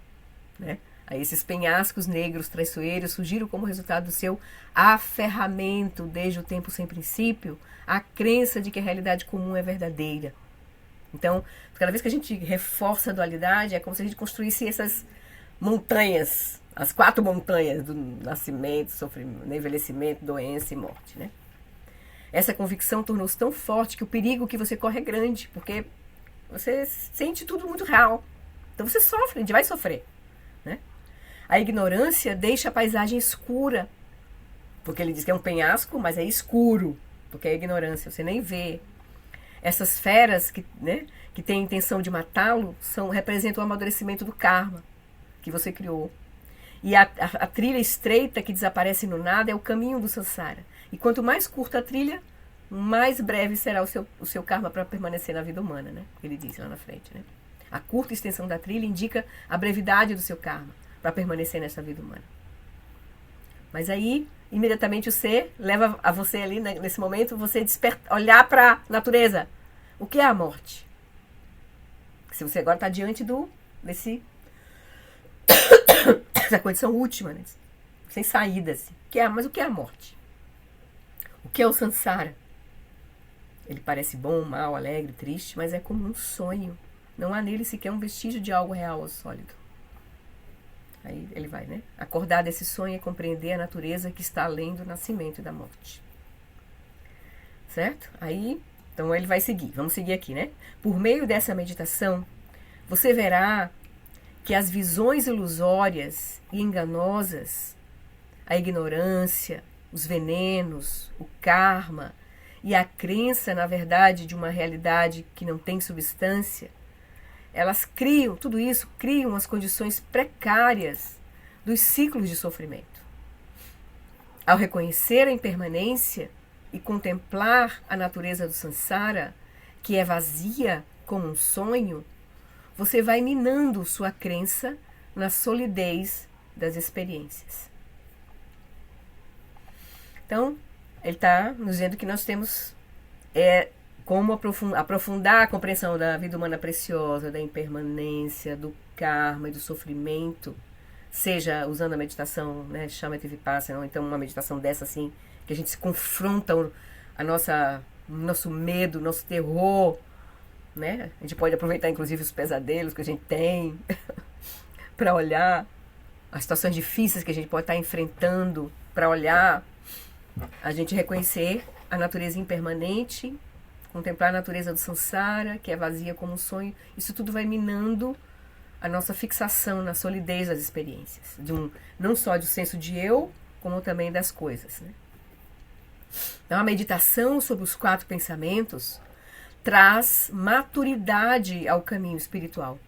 né? Aí esses penhascos negros traiçoeiros surgiram como resultado do seu aferramento desde o tempo sem princípio, a crença de que a realidade comum é verdadeira. Então, cada vez que a gente reforça a dualidade, é como se a gente construísse essas montanhas, as 4 montanhas do nascimento, sofrimento, envelhecimento, doença e morte, né? Essa convicção tornou-se tão forte que o perigo que você corre é grande, porque você sente tudo muito real. Então você sofre, a gente vai sofrer, né? A ignorância deixa a paisagem escura, porque ele diz que é um penhasco, mas é escuro, porque é ignorância, você nem vê. Essas feras que, né, que têm a intenção de matá-lo representam o amadurecimento do karma que você criou. E a trilha estreita que desaparece no nada é o caminho do samsara. E quanto mais curta a trilha, mais breve será o seu karma para permanecer na vida humana, né? Ele diz lá na frente, né? A curta extensão da trilha indica a brevidade do seu karma para permanecer nessa vida humana. Mas aí, imediatamente o ser leva a você ali, né, nesse momento, você olhar para a natureza. O que é a morte? Se você agora está diante dessa condição última, né? Sem saída, assim. Mas o que é a morte? O que é o samsara? Ele parece bom, mal, alegre, triste, mas é como um sonho. Não há nele sequer um vestígio de algo real ou sólido. Aí ele vai, né? Acordar desse sonho é compreender a natureza que está além do nascimento e da morte. Certo? Aí, então ele vai seguir. Vamos seguir aqui, né? Por meio dessa meditação, você verá que as visões ilusórias e enganosas, a ignorância, os venenos, o karma e a crença na verdade de uma realidade que não tem substância, elas criam, tudo isso criam as condições precárias dos ciclos de sofrimento. Ao reconhecer a impermanência e contemplar a natureza do samsara, que é vazia como um sonho, você vai minando sua crença na solidez das experiências. Então, ele está nos dizendo que nós temos como aprofundar a compreensão da vida humana preciosa, da impermanência, do karma e do sofrimento, seja usando a meditação, né, Shamatha Vipassana, ou então uma meditação dessa assim, que a gente se confronta o nosso medo, nosso terror, né? A gente pode aproveitar inclusive os pesadelos que a gente tem para olhar as situações difíceis que a gente pode estar enfrentando, para olhar, a gente reconhecer a natureza impermanente, contemplar a natureza do samsara, que é vazia como um sonho. Isso tudo vai minando a nossa fixação na solidez das experiências, não só do senso de eu, como também das coisas, né? Então, a meditação sobre os 4 pensamentos traz maturidade ao caminho espiritual,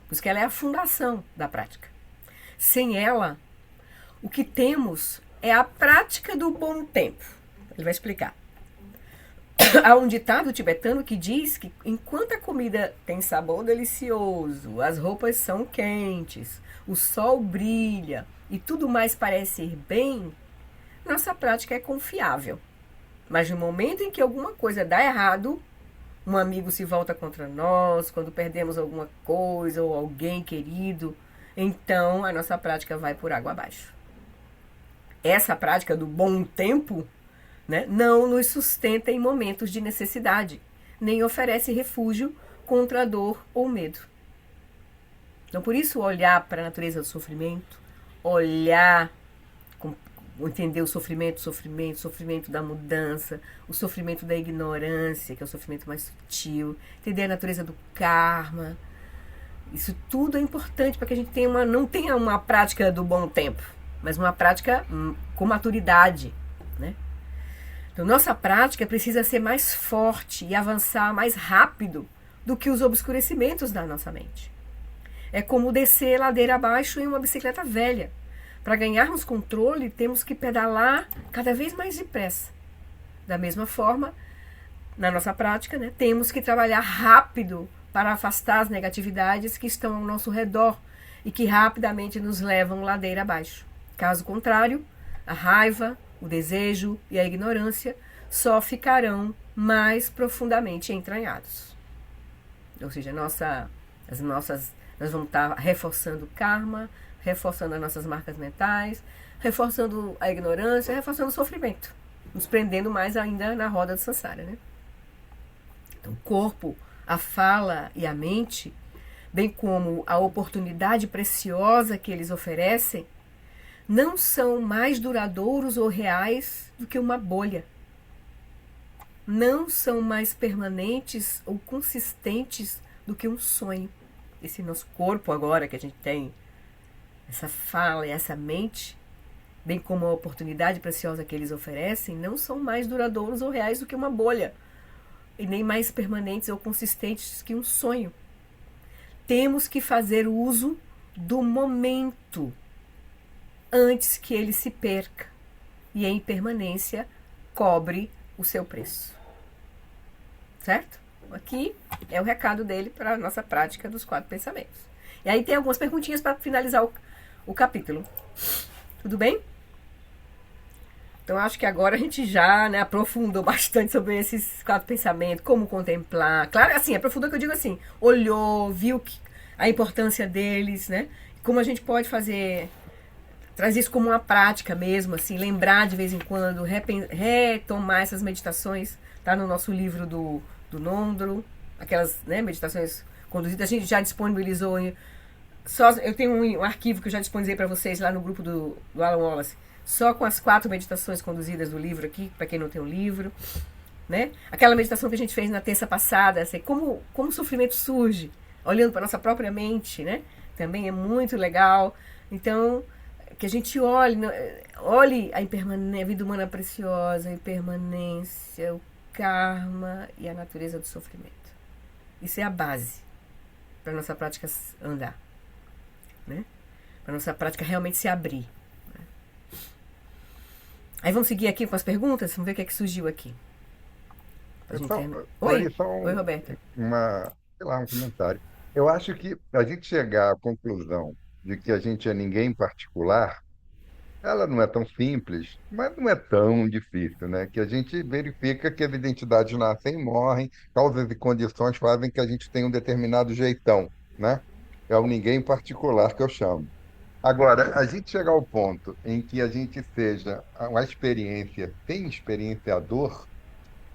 por isso que ela é a fundação da prática. Sem ela, o que temos é a prática do bom tempo. Ele vai explicar. Há um ditado tibetano que diz que enquanto a comida tem sabor delicioso, as roupas são quentes, o sol brilha e tudo mais parece ir bem, nossa prática é confiável. Mas no momento em que alguma coisa dá errado, um amigo se volta contra nós, quando perdemos alguma coisa ou alguém querido, então a nossa prática vai por água abaixo. Essa prática do bom tempo, né, não nos sustenta em momentos de necessidade, nem oferece refúgio contra a dor ou medo. Então, por isso, olhar para a natureza do sofrimento, entender o sofrimento da mudança, o sofrimento da ignorância, que é o sofrimento mais sutil, entender a natureza do karma. Isso tudo é importante para que a gente não tenha uma prática do bom tempo, mas uma prática com maturidade, né? Então, nossa prática precisa ser mais forte e avançar mais rápido do que os obscurecimentos da nossa mente. É como descer ladeira abaixo em uma bicicleta velha. Para ganharmos controle, temos que pedalar cada vez mais depressa. Da mesma forma, na nossa prática, né, temos que trabalhar rápido para afastar as negatividades que estão ao nosso redor e que rapidamente nos levam ladeira abaixo. Caso contrário, a raiva, o desejo e a ignorância só ficarão mais profundamente entranhados. Ou seja, nós vamos estar reforçando o karma, reforçando as nossas marcas mentais, reforçando a ignorância, reforçando o sofrimento, nos prendendo mais ainda na roda do samsara, né? Então, o corpo, a fala e a mente, bem como a oportunidade preciosa que eles oferecem, não são mais duradouros ou reais do que uma bolha. Não são mais permanentes ou consistentes do que um sonho. Esse nosso corpo agora que a gente tem, essa fala e essa mente, bem como a oportunidade preciosa que eles oferecem, não são mais duradouros ou reais do que uma bolha. E nem mais permanentes ou consistentes que um sonho. Temos que fazer uso do momento antes que ele se perca e, em permanência, cobre o seu preço. Certo? Aqui é o recado dele para a nossa prática dos 4 pensamentos. E aí tem algumas perguntinhas para finalizar o capítulo. Tudo bem? Então, acho que agora a gente já, né, aprofundou bastante sobre esses 4 pensamentos, como contemplar. Claro, assim, aprofundou que eu digo assim, olhou, viu a importância deles, né? Como a gente pode fazer, traz isso como uma prática mesmo, assim, lembrar de vez em quando, retomar essas meditações, tá no nosso livro do Nondro, aquelas, né, meditações conduzidas, a gente já disponibilizou, eu tenho um arquivo que eu já disponibilizei para vocês lá no grupo do Alan Wallace, só com as 4 meditações conduzidas do livro aqui, para quem não tem o livro, né? Aquela meditação que a gente fez na terça passada, assim, como o sofrimento surge, olhando para a nossa própria mente, né? Também é muito legal. Então, que a gente olhe a vida humana preciosa, a impermanência, o karma e a natureza do sofrimento. Isso é a base para a nossa prática andar, né? Para a nossa prática realmente se abrir. Aí vamos seguir aqui com as perguntas? Vamos ver o que é que surgiu aqui. Oi, Roberta. Sei lá, um comentário. Eu acho que a gente chegar à conclusão de que a gente é ninguém em particular, ela não é tão simples, mas não é tão difícil, né? Que a gente verifica que as identidades nascem e morrem, causas e condições fazem que a gente tenha um determinado jeitão, né? É o ninguém em particular que eu chamo. Agora, a gente chegar ao ponto em que a gente seja uma experiência sem experienciador,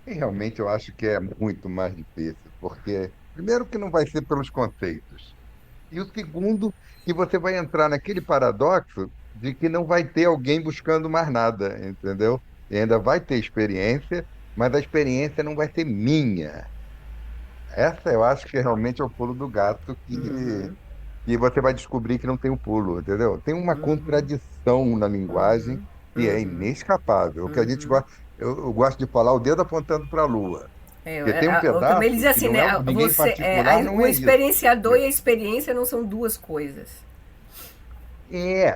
e realmente eu acho que é muito mais difícil, porque, primeiro, que não vai ser pelos conceitos, e o segundo, que você vai entrar naquele paradoxo de que não vai ter alguém buscando mais nada, entendeu? E ainda vai ter experiência, mas a experiência não vai ser minha. Essa eu acho que realmente é o pulo do gato que você vai descobrir que não tem o pulo, entendeu? Tem uma contradição na linguagem que é inescapável. O que a gente gosta, eu gosto de falar o dedo apontando para a lua. Porque tem um pedaço também ele diz assim, que não né? é ninguém particular, não O é isso. experienciador e a experiência não são duas coisas.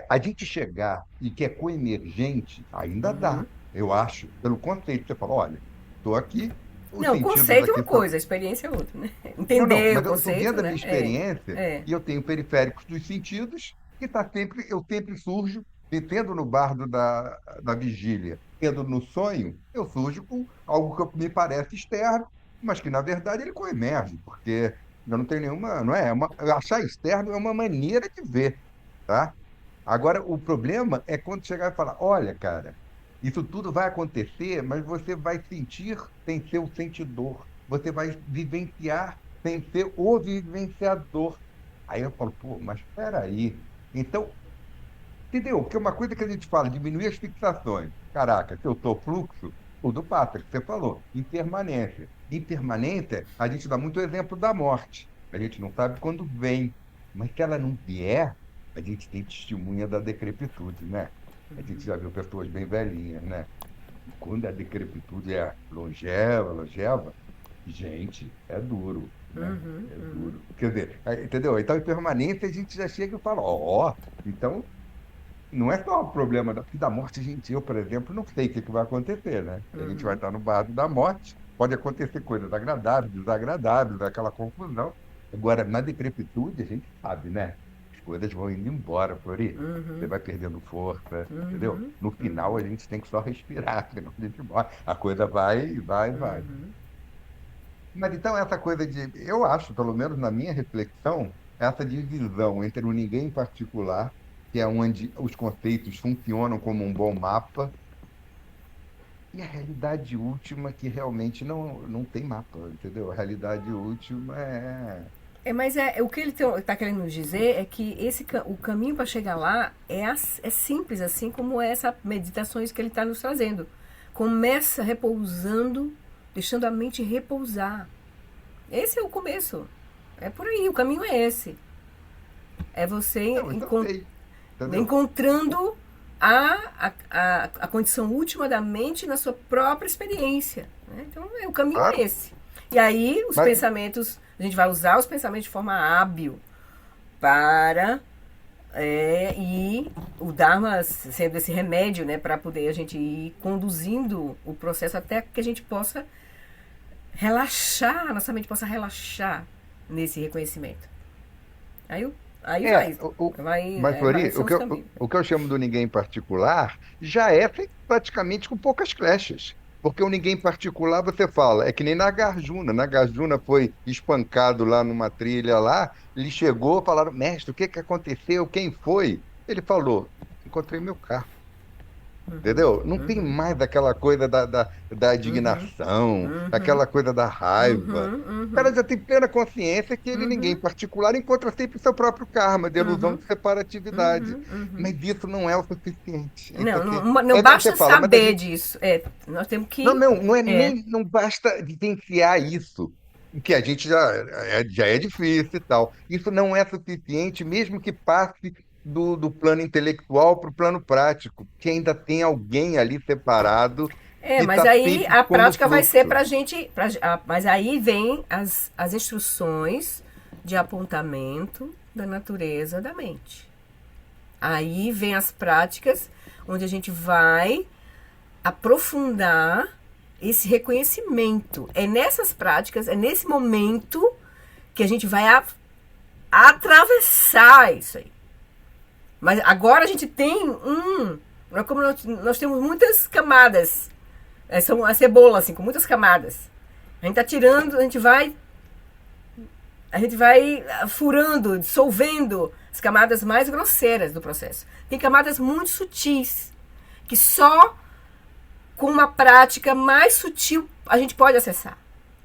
A gente chegar e que é coemergente, ainda dá, eu acho, pelo conceito. Você fala, olha, estou aqui, os Não, o sentidos conceito é aqui uma coisa, a experiência é outra, né? Entender o mas eu estou conceito, dentro da né? minha experiência É. e eu tenho periféricos dos sentidos que eu sempre surjo, tendo no bardo da vigília, tendo no sonho, eu surjo com algo que me parece externo, mas que na verdade ele coemerge, porque eu não tenho nenhuma, não é, achar externo é uma maneira de ver, tá? Agora, o problema é quando chegar e falar, olha, cara, isso tudo vai acontecer, mas você vai sentir sem ser o sentidor. Você vai vivenciar sem ser o vivenciador. Aí eu falo, pô, mas espera aí. Então, entendeu? Porque uma coisa que a gente fala, diminuir as fixações. Caraca, se eu sou fluxo, tudo passa, que você falou. Impermanência. Impermanência, a gente dá muito exemplo da morte. A gente não sabe quando vem. Mas se ela não vier, a gente tem testemunha da decrepitude, né? A gente já viu pessoas bem velhinhas, né? E quando a decrepitude é longeva, gente, é duro, né? É duro. Quer dizer, entendeu? Então, em permanência, a gente já chega e fala, ó, então não é só o problema da morte, gente. Eu, por exemplo, não sei o que vai acontecer, né? A gente vai estar no barco da morte, pode acontecer coisas agradáveis, desagradáveis, aquela confusão. Agora, na decrepitude, a gente sabe, né? As coisas vão indo embora, Flori. Você vai perdendo força, entendeu? No final, a gente tem que só respirar, senão a gente morre. A coisa vai, vai, vai. Mas então, essa coisa de. Eu acho, pelo menos na minha reflexão, essa divisão entre o ninguém em particular, que é onde os conceitos funcionam como um bom mapa, e a realidade última, que realmente não tem mapa, entendeu? A realidade última é. Mas o que ele está querendo nos dizer é que o caminho para chegar lá é simples, assim como essas meditações que ele está nos trazendo. Começa repousando, deixando a mente repousar. Esse é o começo. É por aí, o caminho é esse. É você Não, então sei, entendeu? encontrando a condição última da mente na sua própria experiência. Né? Então, o caminho Claro. é esse. E aí, os Mas- pensamentos, a gente vai usar os pensamentos de forma hábil para ir o Dharma sendo esse remédio, né, para poder a gente ir conduzindo o processo até que a gente possa relaxar, a nossa mente possa relaxar nesse reconhecimento. Aí É, mas, Flori, são os caminhos. o que eu chamo do ninguém particular já é praticamente com poucas flechas. Porque o ninguém particular, você fala, é que nem Nagarjuna. Nagarjuna foi espancado lá numa trilha lá, ele chegou, falaram, mestre, o que que aconteceu? Quem foi? Ele falou, encontrei meu carro. Entendeu? Não tem mais aquela coisa da indignação, aquela coisa da raiva. O cara já tem plena consciência que ele, ninguém em particular, encontra sempre o seu próprio karma, de ilusão de separatividade. Mas isso não é o suficiente. Não basta você fala, mas a saber gente- disso. Nós temos que. não é nem, não basta vivenciar isso, que a gente já é difícil e tal. Isso não é suficiente, mesmo que passe do plano intelectual para o plano prático, que ainda tem alguém ali separado que Mas está aí sempre a como prática vai ser fluxo. pra gente. Mas aí vem as instruções de apontamento da natureza da mente. Aí vem as práticas onde a gente vai aprofundar esse reconhecimento. É nessas práticas, é nesse momento que a gente vai atravessar isso aí. Mas agora a gente tem como nós temos muitas camadas. São a cebola, assim, com muitas camadas. A gente tá tirando, a gente vai furando, dissolvendo as camadas mais grosseiras do processo. Tem camadas muito sutis, que só com uma prática mais sutil a gente pode acessar.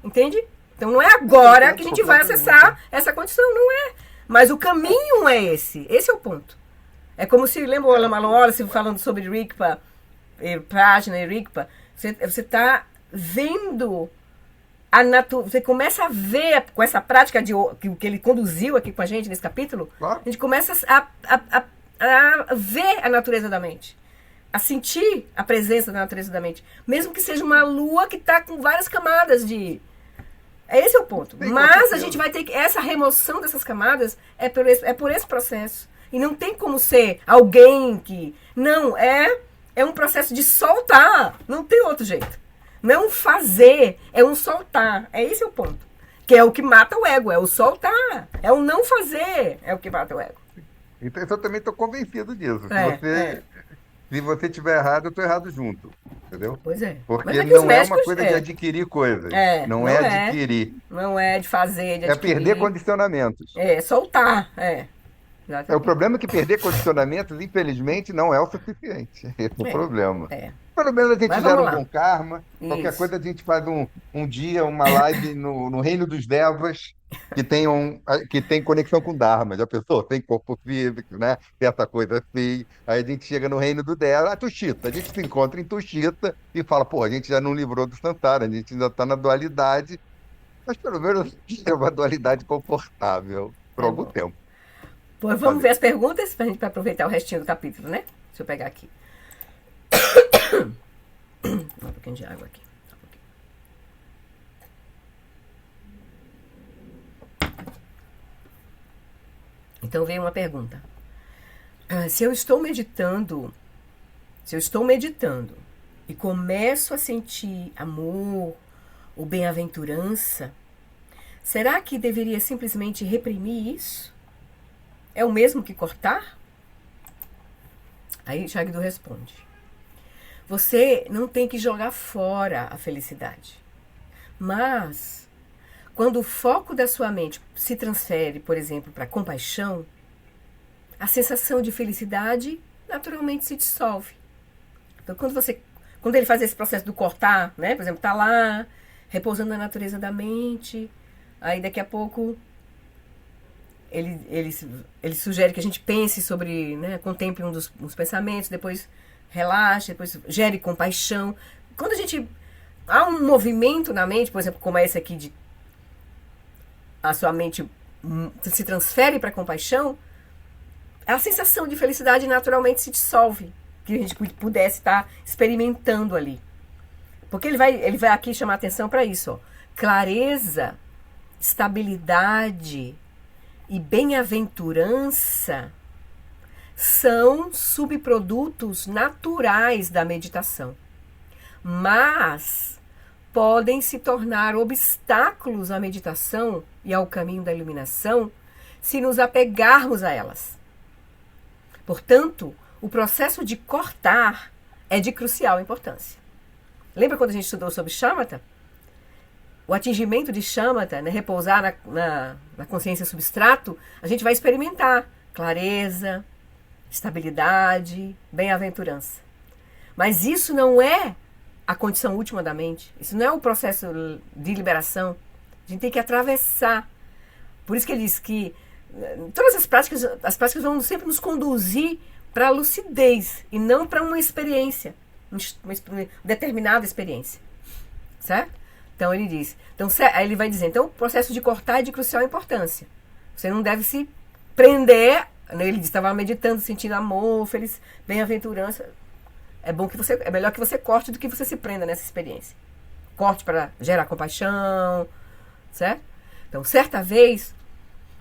Entende? Então não é agora que a gente vai acessar essa condição, não é. Mas o caminho é esse. Esse é o ponto. É como se, lembra o Lama Wallace falando sobre Rigpa, Prajna e Rigpa? Você está vendo você começa a ver com essa prática que ele conduziu aqui com a gente nesse capítulo, Claro. a gente começa a ver a natureza da mente, a sentir a presença da natureza da mente, mesmo que seja uma lua que está com várias camadas de... Esse é o ponto. Mas a gente vai ter que... Essa remoção dessas camadas é por esse processo. E não tem como ser alguém que... Não, é um processo de soltar. Não tem outro jeito. Não é um fazer, é um soltar. Esse é o ponto. Que é o que mata o ego, é o soltar. É o não fazer, é o que mata o ego. Então, eu também estou convencido disso. É. Se você estiver errado, eu estou errado junto. Entendeu? Pois é. Porque Mas não os é médicos, uma coisa de adquirir coisas. Não é adquirir. Não é de fazer, de É adquirir. perder condicionamentos. É soltar, O Exatamente. problema é que perder condicionamentos, infelizmente, não é o suficiente. Esse é o problema. Pelo menos a gente Mas gera vamos um lá. bom karma. Qualquer Isso. coisa a gente faz um dia, uma live no Reino dos Devas, que tem conexão com Dharma. Já pensou? Tem corpo físico, né? Tem essa coisa assim. Aí a gente chega no Reino do Deva, Tushita. A gente se encontra em Tushita e fala, pô, a gente já não livrou do Santara, a gente ainda está na dualidade, mas pelo menos é uma dualidade confortável por algum bom. tempo. Pois vamos ver as perguntas pra gente aproveitar o restinho do capítulo, né? Deixa eu pegar aqui. Um pouquinho de água aqui. Então veio uma pergunta. se eu estou meditando e começo a sentir amor ou bem-aventurança, será que deveria simplesmente reprimir isso? É o mesmo que cortar? Aí Jagdu responde: você não tem que jogar fora a felicidade. Mas, quando o foco da sua mente se transfere, por exemplo, para a compaixão, a sensação de felicidade naturalmente se dissolve. Então, quando ele faz esse processo do cortar, né? Por exemplo, está lá, repousando na natureza da mente, aí daqui a pouco ele sugere que a gente pense sobre, né, contemple uns pensamentos, depois relaxe, depois gere compaixão. Quando há um movimento na mente, por exemplo, como é esse aqui, a sua mente se transfere para a compaixão, a sensação de felicidade naturalmente se dissolve, que a gente pudesse estar experimentando ali. Porque ele vai aqui chamar atenção para isso, ó. Clareza, estabilidade e bem-aventurança são subprodutos naturais da meditação, mas podem se tornar obstáculos à meditação e ao caminho da iluminação se nos apegarmos a elas. Portanto, o processo de cortar é de crucial importância. Lembra quando a gente estudou sobre shamatha? O atingimento de shamatha, né, repousar na consciência substrato, a gente vai experimentar clareza, estabilidade, bem-aventurança. Mas isso não é a condição última da mente. Isso não é o processo de liberação. A gente tem que atravessar. Por isso que ele diz que todas as práticas vão sempre nos conduzir para a lucidez e não para uma experiência, uma determinada experiência. Certo? Então ele diz. Aí ele vai dizer, então o processo de cortar é de crucial importância. Você não deve se prender. Ele diz, estava meditando, sentindo amor, feliz, bem-aventurança. É melhor que você corte do que você se prenda nessa experiência. Corte para gerar compaixão, certo? Então, certa vez,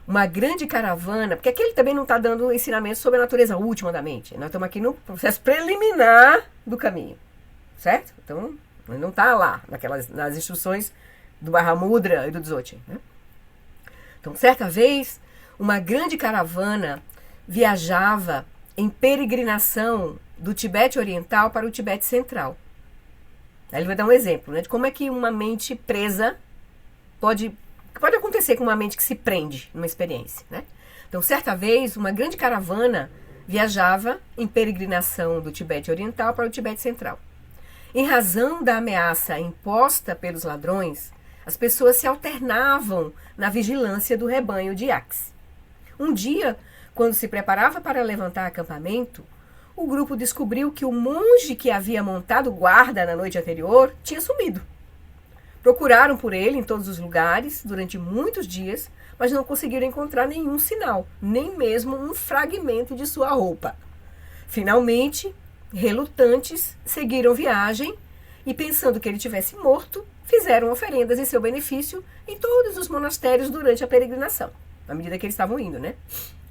uma grande caravana, porque aqui ele também não está dando ensinamentos sobre a natureza última da mente. Nós estamos aqui no processo preliminar do caminho, certo? Então, ele não está lá, nas instruções do Mahamudra e do Dzogchen, né? Então, certa vez, uma grande caravana viajava em peregrinação do Tibete Oriental para o Tibete Central. Aí ele vai dar um exemplo, né, de como é que uma mente presa pode acontecer com uma mente que se prende numa experiência, né? Então, certa vez, uma grande caravana viajava em peregrinação do Tibete Oriental para o Tibete Central. Em razão da ameaça imposta pelos ladrões, as pessoas se alternavam na vigilância do rebanho de yaks. Um dia, quando se preparava para levantar acampamento, o grupo descobriu que o monge que havia montado guarda na noite anterior tinha sumido. Procuraram por ele em todos os lugares durante muitos dias, mas não conseguiram encontrar nenhum sinal, nem mesmo um fragmento de sua roupa. Finalmente, relutantes, seguiram viagem e, pensando que ele tivesse morto, fizeram oferendas em seu benefício em todos os monastérios durante a peregrinação, à medida que eles estavam indo, né?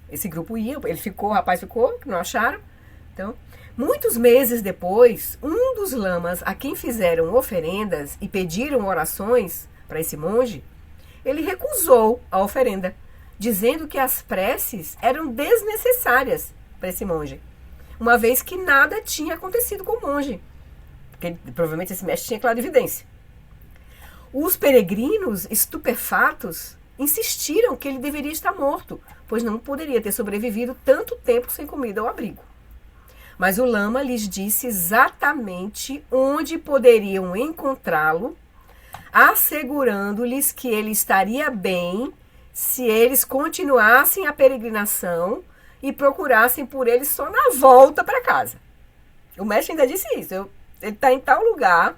Esse grupo ia, o rapaz ficou, não acharam. Então, muitos meses depois, um dos lamas a quem fizeram oferendas e pediram orações para esse monge, ele recusou a oferenda, dizendo que as preces eram desnecessárias para esse monge, uma vez que nada tinha acontecido com o monge, porque provavelmente esse mestre tinha clarividência. Os peregrinos, estupefatos, insistiram que ele deveria estar morto, pois não poderia ter sobrevivido tanto tempo sem comida ou abrigo. Mas o lama lhes disse exatamente onde poderiam encontrá-lo, assegurando-lhes que ele estaria bem se eles continuassem a peregrinação e procurassem por ele só na volta para casa. O mestre ainda disse isso. Ele está em tal lugar,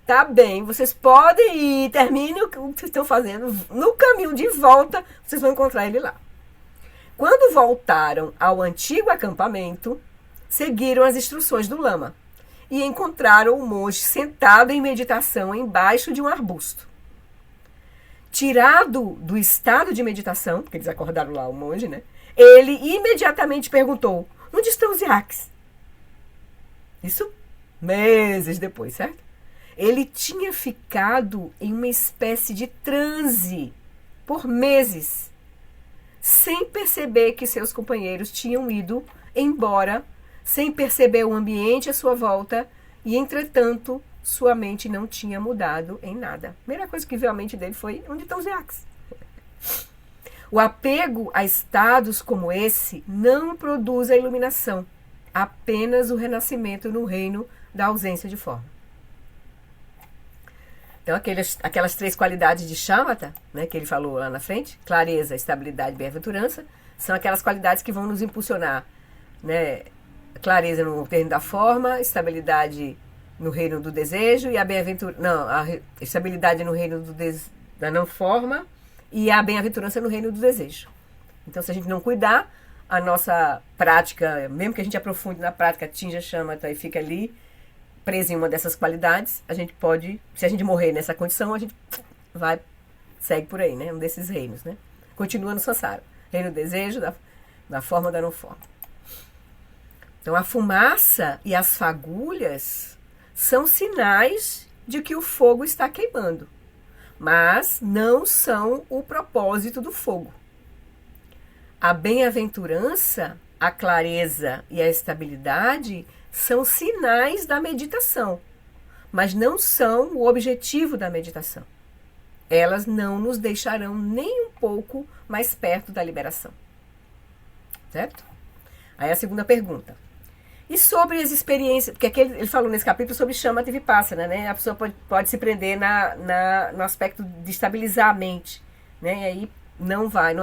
está bem, vocês podem ir, terminem o que vocês estão fazendo. No caminho de volta, vocês vão encontrar ele lá. Quando voltaram ao antigo acampamento, seguiram as instruções do lama e encontraram o monge sentado em meditação embaixo de um arbusto. Tirado do estado de meditação, porque eles acordaram lá o monge, né? Ele imediatamente perguntou: Onde estão os iaques? Isso meses depois, certo? Ele tinha ficado em uma espécie de transe por meses, sem perceber que seus companheiros tinham ido embora, sem perceber o ambiente à sua volta, e, entretanto, sua mente não tinha mudado em nada. A primeira coisa que veio à mente dele foi: onde estão os iaques? O apego a estados como esse não produz a iluminação, apenas o renascimento no reino da ausência de forma. Então, aquelas 3 qualidades de Shamatha, né, que ele falou lá na frente, clareza, estabilidade e bem-aventurança, são aquelas qualidades que vão nos impulsionar, né, clareza no terreno da forma, estabilidade no reino do desejo e a estabilidade no reino da não forma e a bem-aventurança no reino do desejo. Então, se a gente não cuidar, a nossa prática, mesmo que a gente aprofunde na prática, atinja Shamatha e fica ali preso em uma dessas qualidades, a gente pode, se a gente morrer nessa condição, a gente segue por aí, né? Um desses reinos, né? Continua no Sansara. Reino do desejo, da forma ou da não forma. Então, a fumaça e as fagulhas são sinais de que o fogo está queimando, mas não são o propósito do fogo. A bem-aventurança, a clareza e a estabilidade são sinais da meditação, mas não são o objetivo da meditação. Elas não nos deixarão nem um pouco mais perto da liberação. Certo? Aí a segunda pergunta. E sobre as experiências, porque aqui ele falou nesse capítulo sobre Shamatha e Vipassana, né? A pessoa pode se prender no aspecto de estabilizar a mente, né? E aí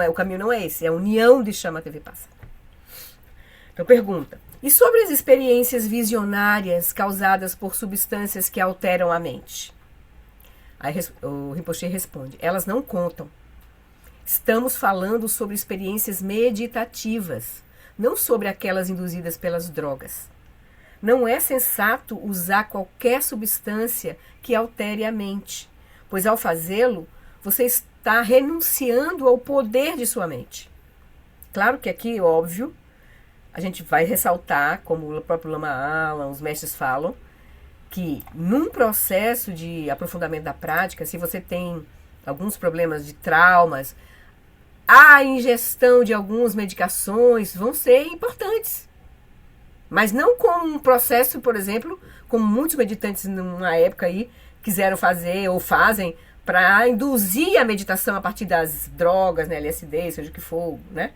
o caminho não é esse, é a união de Shamatha e Vipassana. Então pergunta. E sobre as experiências visionárias causadas por substâncias que alteram a mente? Aí o Rinpoche responde: elas não contam. Estamos falando sobre experiências meditativas, não sobre aquelas induzidas pelas drogas. Não é sensato usar qualquer substância que altere a mente, pois ao fazê-lo, você está renunciando ao poder de sua mente. Claro que aqui, óbvio, a gente vai ressaltar, como o próprio Lama Alam, os mestres falam, que num processo de aprofundamento da prática, se você tem alguns problemas de traumas, a ingestão de algumas medicações vão ser importantes. Mas não como um processo, por exemplo, como muitos meditantes numa época aí quiseram fazer ou fazem para induzir a meditação a partir das drogas, né, LSD, seja o que for, né?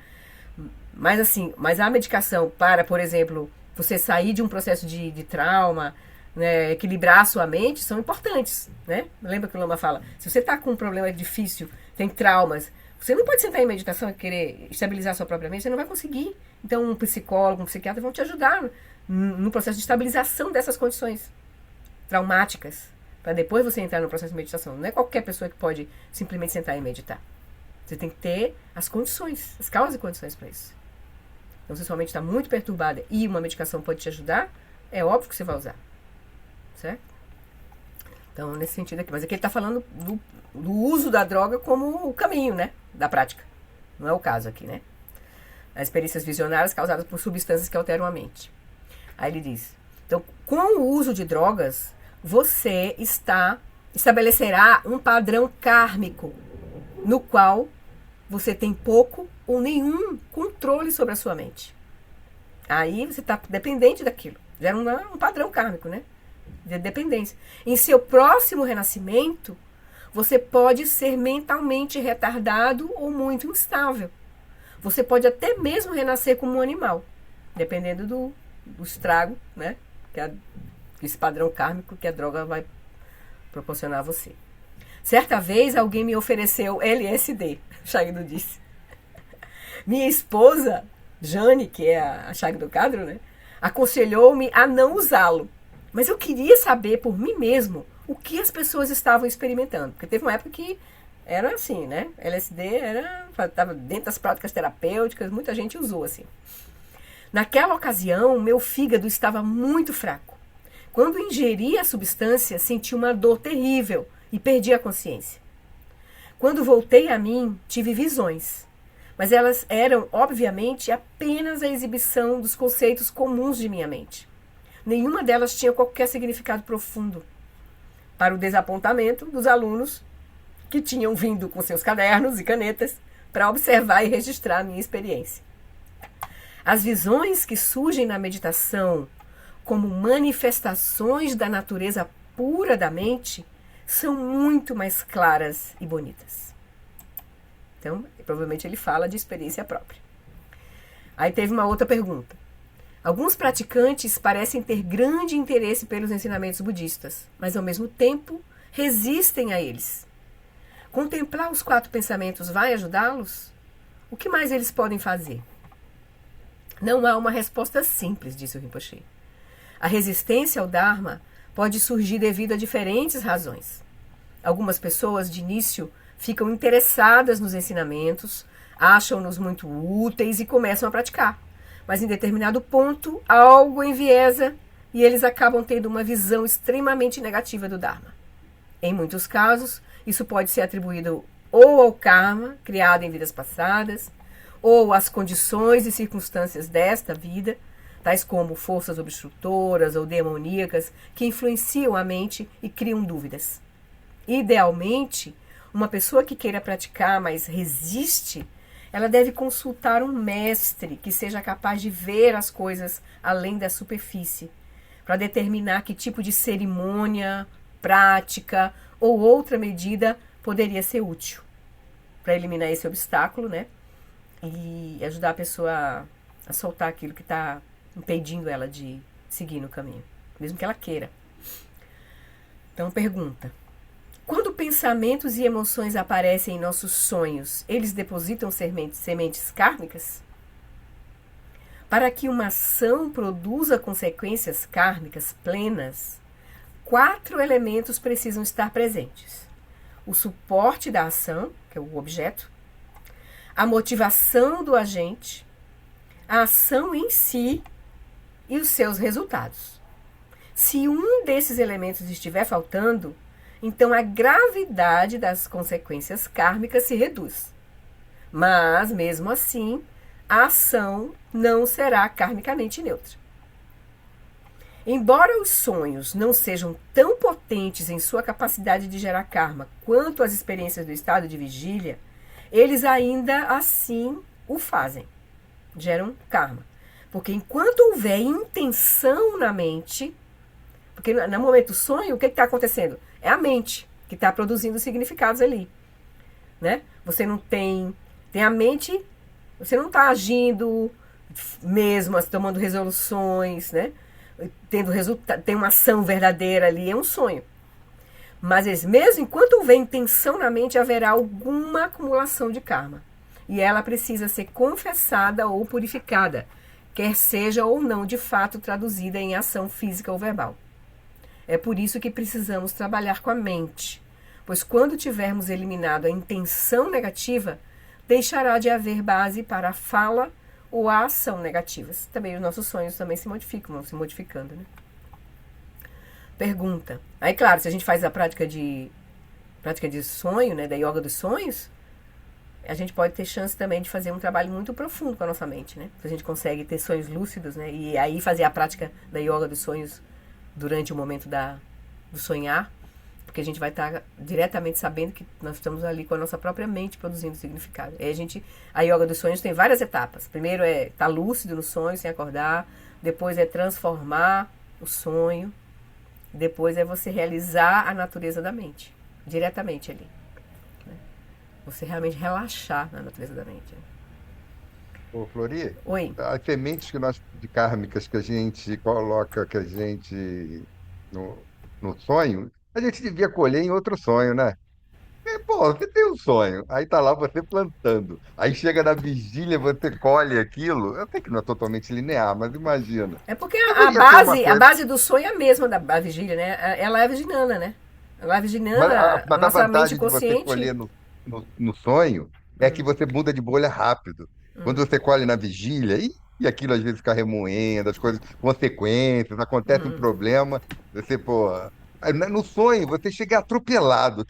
Mas a medicação para, por exemplo, você sair de um processo de trauma, né, equilibrar a sua mente, são importantes, né? Lembra que o Lama fala, se você está com um problema difícil, tem traumas, você não pode sentar em meditação e querer estabilizar a sua própria mente, você não vai conseguir. Então, um psicólogo, um psiquiatra vão te ajudar no processo de estabilização dessas condições traumáticas, para depois você entrar no processo de meditação. Não é qualquer pessoa que pode simplesmente sentar e meditar. Você tem que ter as condições, as causas e condições para isso. Então, se sua mente está muito perturbada e uma medicação pode te ajudar, é óbvio que você vai usar. Certo? Então, nesse sentido aqui. Mas aqui ele está falando do uso da droga como o caminho, né, da prática. Não é o caso aqui, né? As experiências visionárias causadas por substâncias que alteram a mente. Aí ele diz, então, com o uso de drogas, você estabelecerá um padrão kármico no qual você tem pouco ou nenhum controle sobre a sua mente. Aí você está dependente daquilo. Gera um padrão kármico, né? De dependência. Em seu próximo renascimento, você pode ser mentalmente retardado ou muito instável. Você pode até mesmo renascer como um animal, dependendo do estrago, né? Esse padrão kármico que a droga vai proporcionar a você. Certa vez alguém me ofereceu LSD, Shagdu disse. Minha esposa, Jane, que é a Shagdu Kadru, né, aconselhou-me a não usá-lo. Mas eu queria saber por mim mesmo o que as pessoas estavam experimentando. Porque teve uma época que era assim, né? LSD estava dentro das práticas terapêuticas, muita gente usou assim. Naquela ocasião, meu fígado estava muito fraco. Quando ingeri a substância, senti uma dor terrível e perdi a consciência. Quando voltei a mim, tive visões. Mas elas eram, obviamente, apenas a exibição dos conceitos comuns de minha mente. Nenhuma delas tinha qualquer significado profundo, para o desapontamento dos alunos que tinham vindo com seus cadernos e canetas para observar e registrar a minha experiência. As visões que surgem na meditação como manifestações da natureza pura da mente são muito mais claras e bonitas. Então, provavelmente ele fala de experiência própria. Aí teve uma outra pergunta. Alguns praticantes parecem ter grande interesse pelos ensinamentos budistas, mas ao mesmo tempo resistem a eles. Contemplar os 4 pensamentos vai ajudá-los? O que mais eles podem fazer? Não há uma resposta simples, disse o Rinpoche. A resistência ao Dharma pode surgir devido a diferentes razões. Algumas pessoas, de início, ficam interessadas nos ensinamentos, acham-nos muito úteis e começam a praticar. Mas em determinado ponto, algo enviesa e eles acabam tendo uma visão extremamente negativa do Dharma. Em muitos casos, isso pode ser atribuído ou ao karma, criado em vidas passadas, ou às condições e circunstâncias desta vida, tais como forças obstrutoras ou demoníacas que influenciam a mente e criam dúvidas. Idealmente, uma pessoa que queira praticar, mas resiste, ela deve consultar um mestre que seja capaz de ver as coisas além da superfície, para determinar que tipo de cerimônia, prática ou outra medida poderia ser útil para eliminar esse obstáculo, né? E ajudar a pessoa a soltar aquilo que está impedindo ela de seguir no caminho, mesmo que ela queira. Então, pergunta. Quando pensamentos e emoções aparecem em nossos sonhos, eles depositam sementes kármicas? Para que uma ação produza consequências kármicas plenas, 4 elementos precisam estar presentes. O suporte da ação, que é o objeto, a motivação do agente, a ação em si e os seus resultados. Se um desses elementos estiver faltando, então a gravidade das consequências kármicas se reduz. Mas, mesmo assim, a ação não será karmicamente neutra. Embora os sonhos não sejam tão potentes em sua capacidade de gerar karma quanto as experiências do estado de vigília, eles ainda assim o fazem. Geram karma. Porque enquanto houver intenção na mente, porque no momento do sonho, o que está acontecendo? É a mente que está produzindo significados ali, né? Você não tem a mente, você não está agindo mesmo, tomando resoluções, né? Tendo resultado, tem uma ação verdadeira ali, é um sonho. Mas mesmo enquanto houver intenção na mente, haverá alguma acumulação de karma. E ela precisa ser confessada ou purificada, quer seja ou não de fato traduzida em ação física ou verbal. É por isso que precisamos trabalhar com a mente, pois quando tivermos eliminado a intenção negativa, deixará de haver base para a fala ou a ação negativas. Também os nossos sonhos também se modificam, vão se modificando, né? Pergunta. Aí, claro, se a gente faz a prática de sonho, né, da yoga dos sonhos, a gente pode ter chance também de fazer um trabalho muito profundo com a nossa mente, né? Se a gente consegue ter sonhos lúcidos, né, e aí fazer a prática da yoga dos sonhos durante o momento do sonhar, porque a gente vai estar diretamente sabendo que nós estamos ali com a nossa própria mente produzindo significado. Aí a yoga dos sonhos tem várias etapas. Primeiro é estar lúcido no sonho, sem acordar. Depois é transformar o sonho. Depois é você realizar a natureza da mente, diretamente ali, né? Você realmente relaxar na natureza da mente, né? Ô, Flori, Oi. as sementes de kármicas que a gente coloca, que a gente no, no sonho, a gente devia colher em outro sonho, né? E, pô, você tem um sonho, aí tá lá você plantando, aí chega na vigília, você colhe aquilo. Eu sei que não é totalmente linear, mas imagina. É porque Deveria ter uma a coisa. base do sonho é a mesma da vigília, né? Ela é a virginana, né? Ela é a Mas virginana, a a nossa mente vantagem de você consciente. colher no sonho é que você muda de bolha rápido. Quando você colhe na vigília, e aquilo às vezes fica remoendo, as coisas, consequências, acontece um problema, você, pô. Aí, no sonho, você chega atropelado.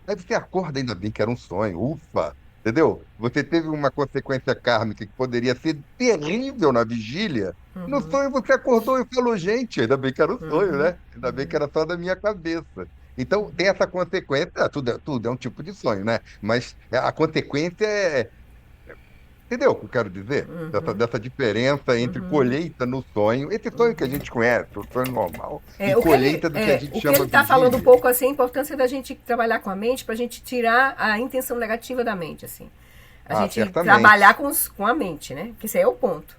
Aí você acorda, ainda bem que era um sonho, ufa. entendeu? Você teve uma consequência kármica que poderia ser terrível na vigília. No Uhum, sonho você acordou e falou, gente, ainda bem que era um sonho, uhum, né? Ainda bem que uhum, era só da minha cabeça. Então tem uhum, essa consequência, tudo é um tipo de sonho, né? Mas a consequência entendeu o que eu quero dizer? uhum, Dessa diferença entre uhum, colheita no sonho, esse sonho que a uhum. gente conhece, o sonho normal, É, e o que ele colheita do que a gente o que ele chama está falando um vigília. pouco assim, a importância da gente trabalhar com a mente para a gente tirar a intenção negativa da mente, assim. A Ah, gente trabalhar certamente. com a mente, né? Que esse aí é o ponto.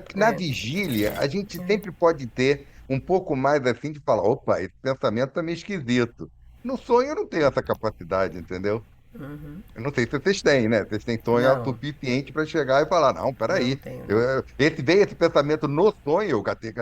Porque na É, vigília, a gente sempre pode ter um pouco mais assim de falar, opa, esse pensamento tá meio esquisito. No sonho eu não tenho essa capacidade, entendeu? uhum. Eu não sei se vocês têm, né? Vocês têm sonho Não, suficiente para chegar e falar, não, não peraí, tenho, não. veio esse pensamento no sonho, o gatê,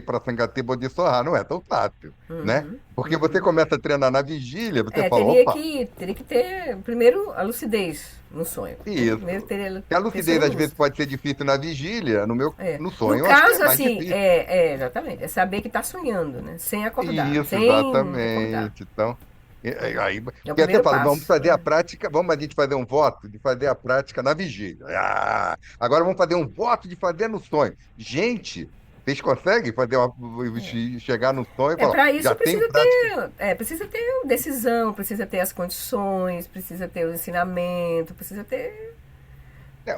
para sangatê, bodhissorra, não é tão fácil, né? Uhum, Porque você uhum. começa a treinar na vigília, você É, fala, opa, teria que ter primeiro a lucidez no sonho, né? Primeiro isso. teria Que a ter lucidez sonho às vezes lúcido. pode ser difícil na vigília, É. no No sonho eu acho que é caso, mais assim, difícil. exatamente, é saber que está sonhando, né? Sem acordar, Isso, sem acordar. exatamente. Então, aí, É o porque aí você primeiro fala, vamos passo. fazer a prática, vamos a gente fazer um voto de fazer a prática na vigília. Ah, agora vamos fazer um voto de fazer no sonho. Gente, vocês conseguem fazer chegar no sonho e É, falar, para isso já tenho prática? precisa ter decisão, precisa ter as condições, precisa ter o ensinamento, precisa ter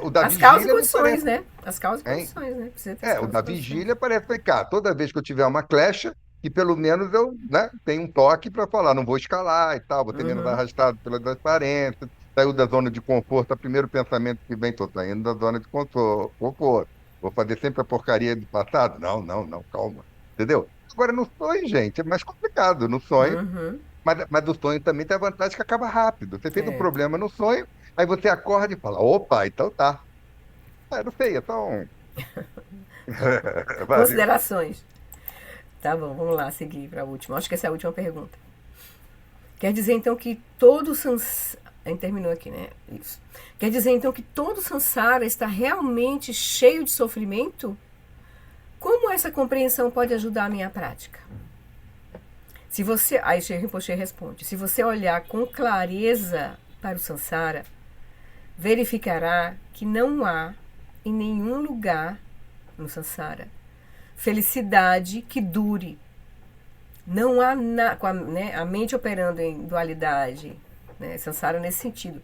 O da as causas e vigília me parece, condições, né? As causas e hein? condições, né? Precisa ter as O causas da e condições. vigília parece ficar. Toda vez que eu tiver uma clecha, que pelo menos eu, né, tenho um toque para falar, não vou escalar e tal, vou ser menos Uhum. arrastado pela transparência, saiu da zona de conforto, o primeiro pensamento que vem, tô saindo da zona de conforto. Vou fazer sempre a porcaria do passado? Não, não, não, calma. Entendeu? Agora, no sonho, gente, é mais complicado. No sonho, Uhum. mas o sonho também tem a vantagem que acaba rápido. Você fez um É. problema no sonho, aí você acorda e fala, opa, então tá. Não sei, é só um. Valeu. Considerações. Tá bom, vamos lá, seguir para a última. Acho que essa é a última pergunta. Quer dizer então que todo sans... terminou aqui, né? Isso. Quer dizer então que todo samsara está realmente cheio de sofrimento? Como essa compreensão pode ajudar a minha prática? Se você, aí Shri Rinpoche responde, se você olhar com clareza para o samsara, verificará que não há em nenhum lugar no samsara felicidade que dure. Não há né, a mente operando em dualidade, né, samsara nesse sentido.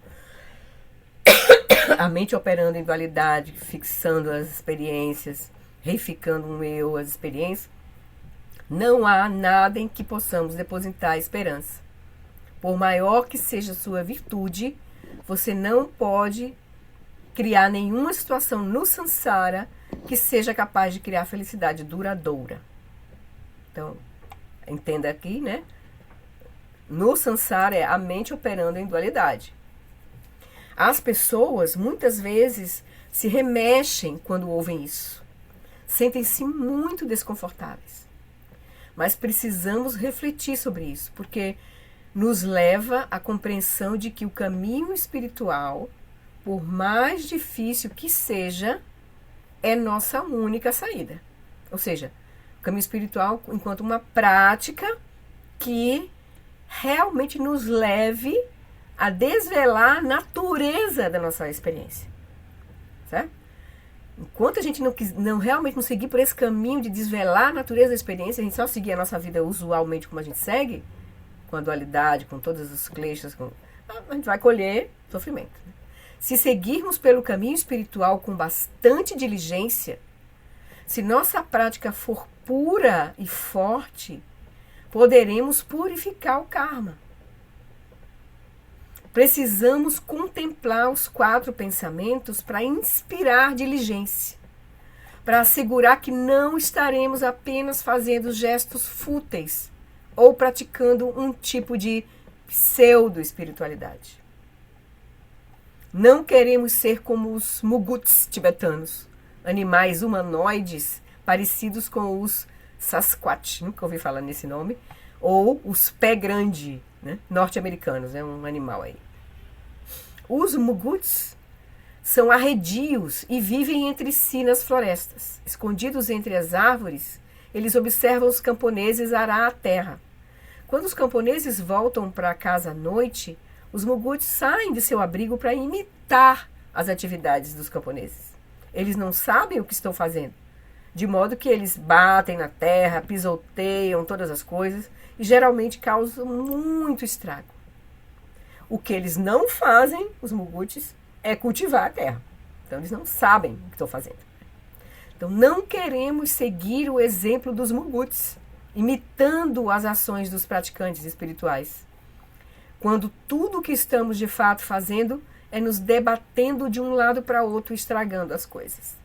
A mente operando em dualidade, fixando as experiências, reificando um eu, as experiências, não há nada em que possamos depositar esperança. Por maior que seja a sua virtude, você não pode criar nenhuma situação no samsara que seja capaz de criar felicidade duradoura. Então, entenda aqui, né? No samsara é a mente operando em dualidade. As pessoas, muitas vezes, se remexem quando ouvem isso. Sentem-se muito desconfortáveis. Mas precisamos refletir sobre isso, porque nos leva à compreensão de que o caminho espiritual, por mais difícil que seja, é nossa única saída. Ou seja, o caminho espiritual enquanto uma prática que realmente nos leve a desvelar a natureza da nossa experiência. Certo? Enquanto a gente não realmente não seguir por esse caminho de desvelar a natureza da experiência, a gente só seguir a nossa vida usualmente como a gente segue, com a dualidade, com todas as kleshas, a gente vai colher sofrimento. Se seguirmos pelo caminho espiritual com bastante diligência, se nossa prática for pura e forte, poderemos purificar o karma. Precisamos contemplar os 4 pensamentos para inspirar diligência, para assegurar que não estaremos apenas fazendo gestos fúteis ou praticando um tipo de pseudo-espiritualidade. Não queremos ser como os muguts tibetanos, animais humanoides parecidos com os Sasquatch, nunca ouvi falar nesse nome, ou os pé grande, né, norte-americanos, é um animal aí. Os muguts são arredios e vivem entre si nas florestas. Escondidos entre as árvores, eles observam os camponeses arar a terra. Quando os camponeses voltam para casa à noite, os Muguts saem de seu abrigo para imitar as atividades dos camponeses. Eles não sabem o que estão fazendo, de modo que eles batem na terra, pisoteiam todas as coisas e geralmente causam muito estrago. O que eles não fazem, os Muguts, é cultivar a terra. Então eles não sabem o que estão fazendo. Então não queremos seguir o exemplo dos Muguts, imitando as ações dos praticantes espirituais, quando tudo o que estamos de fato fazendo é nos debatendo de um lado para outro, estragando as coisas.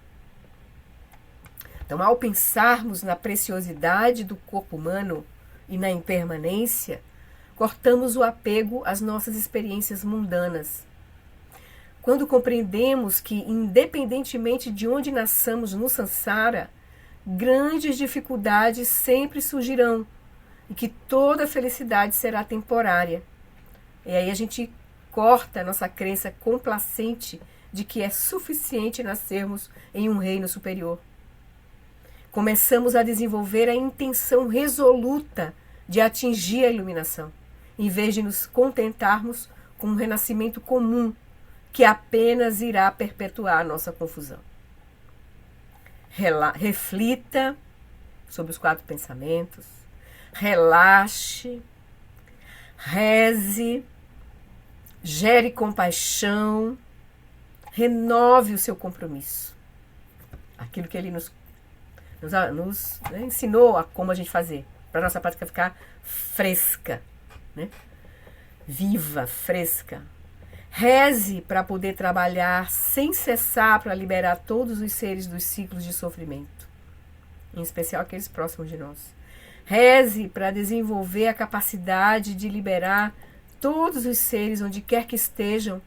Então, ao pensarmos na preciosidade do corpo humano e na impermanência, cortamos o apego às nossas experiências mundanas. Quando compreendemos que, independentemente de onde nasçamos no samsara, grandes dificuldades sempre surgirão e que toda felicidade será temporária. E aí a gente corta a nossa crença complacente de que é suficiente nascermos em um reino superior. Começamos a desenvolver a intenção resoluta de atingir a iluminação, em vez de nos contentarmos com um renascimento comum que apenas irá perpetuar a nossa confusão. Reflita sobre os 4 pensamentos, relaxe, reze, gere compaixão, renove o seu compromisso. Aquilo que ele nos ensinou a como a gente fazer, para a nossa prática ficar fresca, né? Viva, fresca. Reze para poder trabalhar sem cessar para liberar todos os seres dos ciclos de sofrimento, em especial aqueles próximos de nós. Reze para desenvolver a capacidade de liberar todos os seres, onde quer que estejam,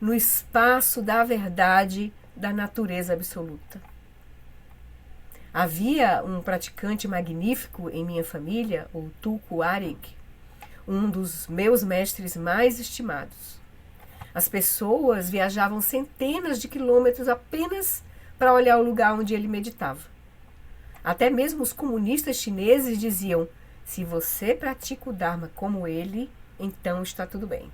no espaço da verdade da natureza absoluta. Havia um praticante magnífico em minha família, o Tulku Arik, um dos meus mestres mais estimados. As pessoas viajavam centenas de quilômetros apenas para olhar o lugar onde ele meditava. Até mesmo os comunistas chineses diziam: se você pratica o Dharma como ele, então está tudo bem.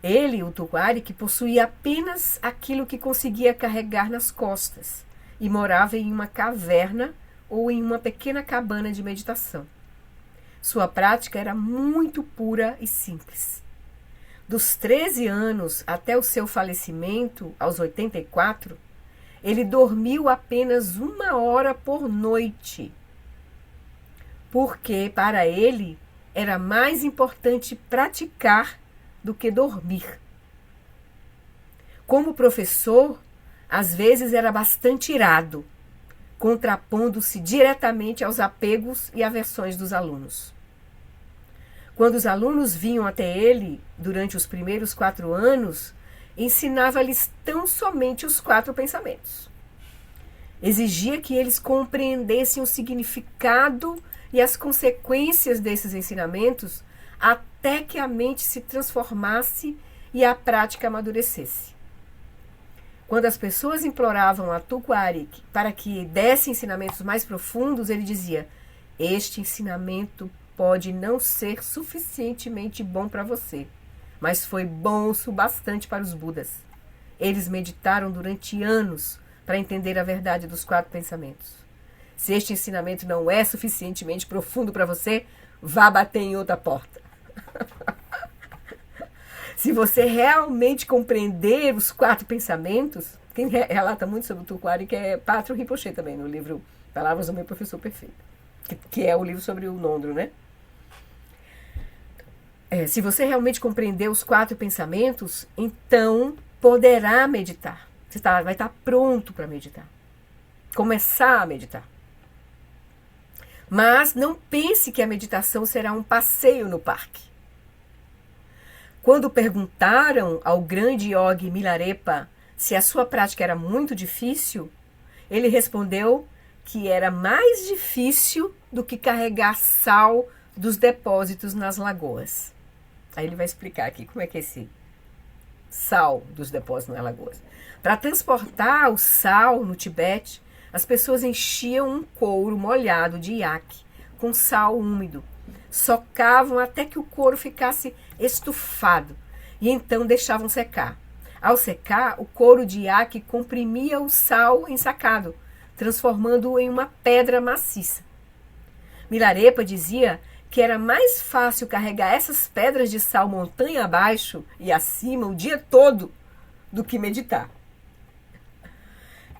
Ele, o Tulku Arik, possuía apenas aquilo que conseguia carregar nas costas e morava em uma caverna ou em uma pequena cabana de meditação. Sua prática era muito pura e simples. Dos 13 anos até o seu falecimento, aos 84, ele dormiu apenas 1 hora por noite, porque para ele era mais importante praticar do que dormir. Como professor, às vezes era bastante irado, contrapondo-se diretamente aos apegos e aversões dos alunos. Quando os alunos vinham até ele, durante os primeiros 4 anos, ensinava-lhes tão somente os 4 pensamentos. Exigia que eles compreendessem o significado e as consequências desses ensinamentos até que a mente se transformasse e a prática amadurecesse. Quando as pessoas imploravam a Tulku Arik para que desse ensinamentos mais profundos, ele dizia: este ensinamento pode não ser suficientemente bom para você, mas foi bom o bastante para os Budas. Eles meditaram durante anos para entender a verdade dos 4 pensamentos. Se este ensinamento não é suficientemente profundo para você, vá bater em outra porta. Se você realmente compreender os 4 pensamentos, quem relata muito sobre o Tulku Arik é Pátrio Rinpoche também, no livro Palavras do Meu Professor Perfeito, que é o livro sobre o Nondro, né? Se você realmente compreender os 4 pensamentos, então poderá meditar. Você vai estar pronto para meditar. Começar a meditar. Mas não pense que a meditação será um passeio no parque. Quando perguntaram ao grande yogi Milarepa se a sua prática era muito difícil, ele respondeu que era mais difícil do que carregar sal dos depósitos nas lagoas. Aí ele vai explicar aqui como é que é esse sal dos depósitos nas lagoas. Para transportar o sal no Tibete, as pessoas enchiam um couro molhado de iaque com sal úmido. Socavam até que o couro ficasse estufado. e então deixavam secar. Ao secar, o couro de iaque comprimia o sal ensacado, transformando-o em uma pedra maciça. Milarepa dizia que era mais fácil carregar essas pedras de sal montanha abaixo e acima o dia todo do que meditar.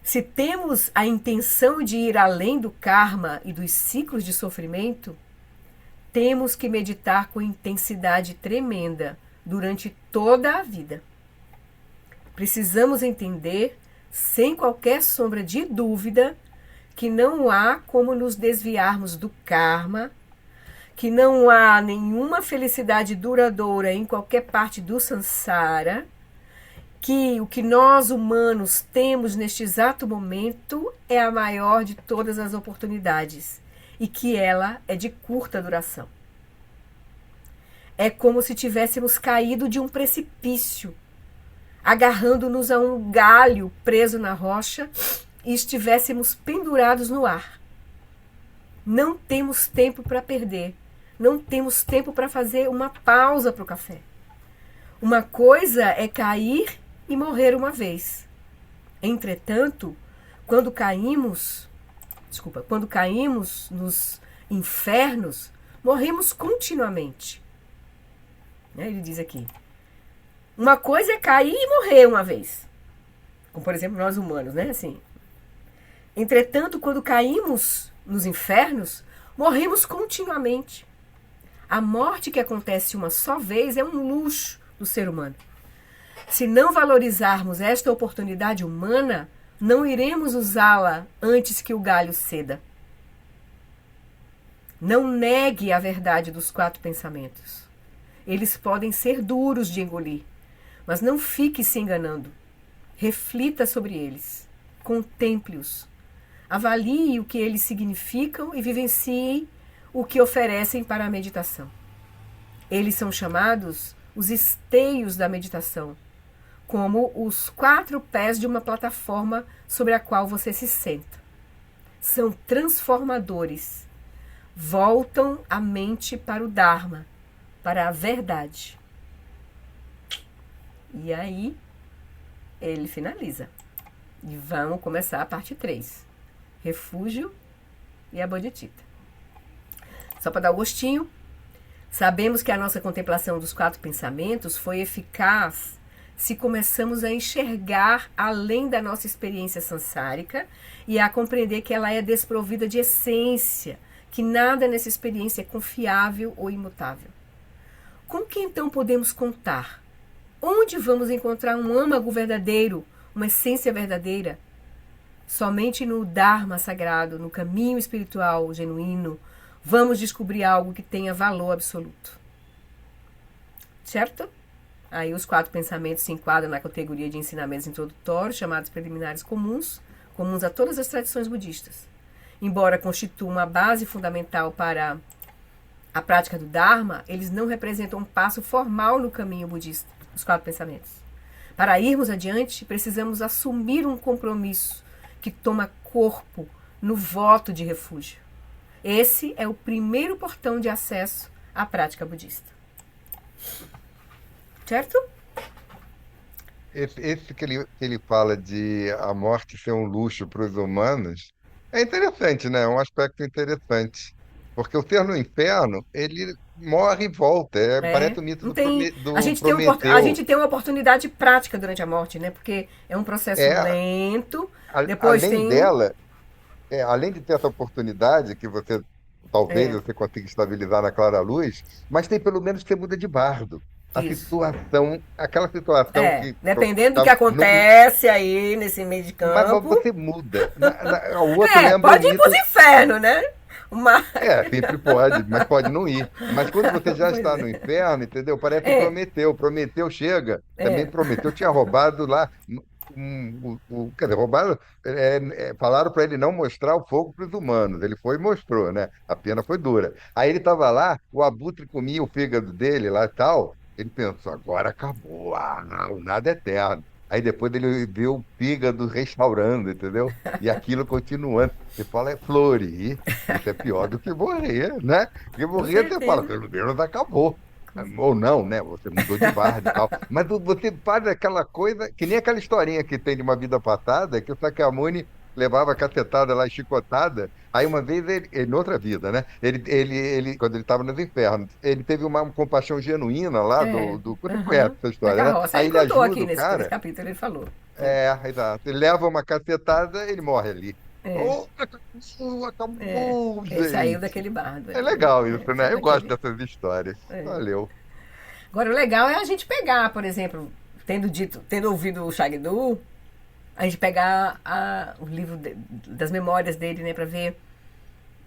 Se temos a intenção de ir além do karma e dos ciclos de sofrimento, temos que meditar com intensidade tremenda durante toda a vida. Precisamos entender, sem qualquer sombra de dúvida, que não há como nos desviarmos do karma, que não há nenhuma felicidade duradoura em qualquer parte do samsara, que o que nós humanos temos neste exato momento é a maior de todas as oportunidades e que ela é de curta duração. É como se tivéssemos caído de um precipício, agarrando-nos a um galho preso na rocha e estivéssemos pendurados no ar. Não temos tempo para perder, não temos tempo para fazer uma pausa para o café. Uma coisa é cair e morrer uma vez. Entretanto, quando caímos nos infernos, morremos continuamente. Ele diz aqui. Uma coisa é cair e morrer uma vez. Como, por exemplo, nós humanos, né? Assim. Entretanto, quando caímos nos infernos, morremos continuamente. A morte que acontece uma só vez é um luxo do ser humano. Se não valorizarmos esta oportunidade humana, não iremos usá-la antes que o galho ceda. Não negue a verdade dos 4 pensamentos. Eles podem ser duros de engolir, mas não fique se enganando. Reflita sobre eles. Contemple-os. Avalie o que eles significam e vivencie o que oferecem para a meditação. Eles são chamados os esteios da meditação, como os 4 pés de uma plataforma sobre a qual você se senta. São transformadores. Voltam a mente para o Dharma, para a verdade. E aí, ele finaliza. E vamos começar a parte 3. Refúgio e a Bodhicitta. Só para dar o gostinho, sabemos que a nossa contemplação dos 4 pensamentos foi eficaz se começamos a enxergar além da nossa experiência sansárica e a compreender que ela é desprovida de essência, que nada nessa experiência é confiável ou imutável. Com que então podemos contar? Onde vamos encontrar um âmago verdadeiro, uma essência verdadeira? Somente no Dharma sagrado, no caminho espiritual genuíno, vamos descobrir algo que tenha valor absoluto. Certo? Aí os 4 pensamentos se enquadram na categoria de ensinamentos introdutórios, chamados preliminares comuns a todas as tradições budistas. Embora constituam uma base fundamental para a prática do Dharma, eles não representam um passo formal no caminho budista, os 4 pensamentos. Para irmos adiante, precisamos assumir um compromisso que toma corpo no voto de refúgio. Esse é o primeiro portão de acesso à prática budista. Certo? Esse que ele fala de a morte ser um luxo para os humanos é interessante, né? É um aspecto interessante. Porque o ser no inferno, ele morre e volta. Parece o mito não do, tem, do a gente Prometeu. tem uma oportunidade prática durante a morte, né? Porque é um processo lento. Depois Além dela, além de ter essa oportunidade que talvez você consiga estabilizar na clara luz, mas tem pelo menos que você muda de bardo. Aquela situação que... Dependendo do que acontece aí nesse meio de campo. Mas você muda. O outro lembra pode ir para os infernos, né? Sempre pode, mas pode não ir. Mas quando você já está no inferno, entendeu? Parece que Prometeu. Prometeu chega. Também Prometeu tinha roubado lá. Quer dizer, roubaram. Falaram para ele não mostrar o fogo para os humanos. Ele foi e mostrou, né? A pena foi dura. Aí ele estava lá, o abutre comia o fígado dele lá e tal. Ele pensou, agora acabou. Não, nada é eterno. Aí depois ele viu o fígado restaurando, entendeu? E aquilo continuando. Você fala, florir. Isso é pior do que morrer, né? Porque morrer você fala, pelo menos acabou. Ou não, né? Você mudou de guarda e tal. Mas você faz aquela coisa, que nem aquela historinha que tem de Uma Vida Passada, que o Sakyamuni levava cacetada lá, chicotada. Aí uma vez, ele noutra vida, né? Quando ele estava nos infernos, ele teve uma compaixão genuína lá Você conhece Aham. essa Da história, né? carroça. Aí Ele ele contou ajuda aqui o nesse cara. capítulo, ele falou. Exato. Ele leva uma cacetada, ele morre ali. É, Oh, acabou, é. acabou, Ele saiu gente. daquele bardo É ali, né? legal isso, né? Saiu Eu gosto daquele. dessas histórias. Valeu. Agora, o legal é a gente pegar, por exemplo, tendo ouvido o Shagdu, a gente pegar o livro das memórias dele, né, para ver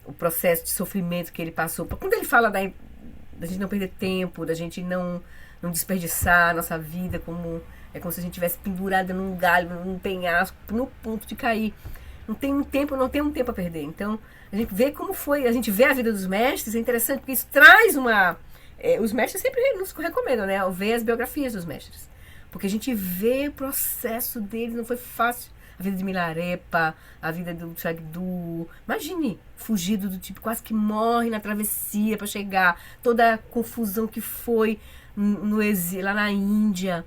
o processo de sofrimento que ele passou. Quando ele fala da gente não perder tempo, da gente não desperdiçar a nossa vida, é como se a gente estivesse pendurada num galho, num penhasco, no ponto de cair. Não tem um tempo a perder. Então, a gente vê como foi, a gente vê a vida dos mestres, é interessante, porque isso traz os mestres sempre nos recomendam, né? Ver as biografias dos mestres. Porque a gente vê o processo deles, não foi fácil. A vida de Milarepa, a vida do Shagdu. Imagine, fugido do tipo, quase que morre na travessia para chegar. Toda a confusão que foi no exílio, lá na Índia.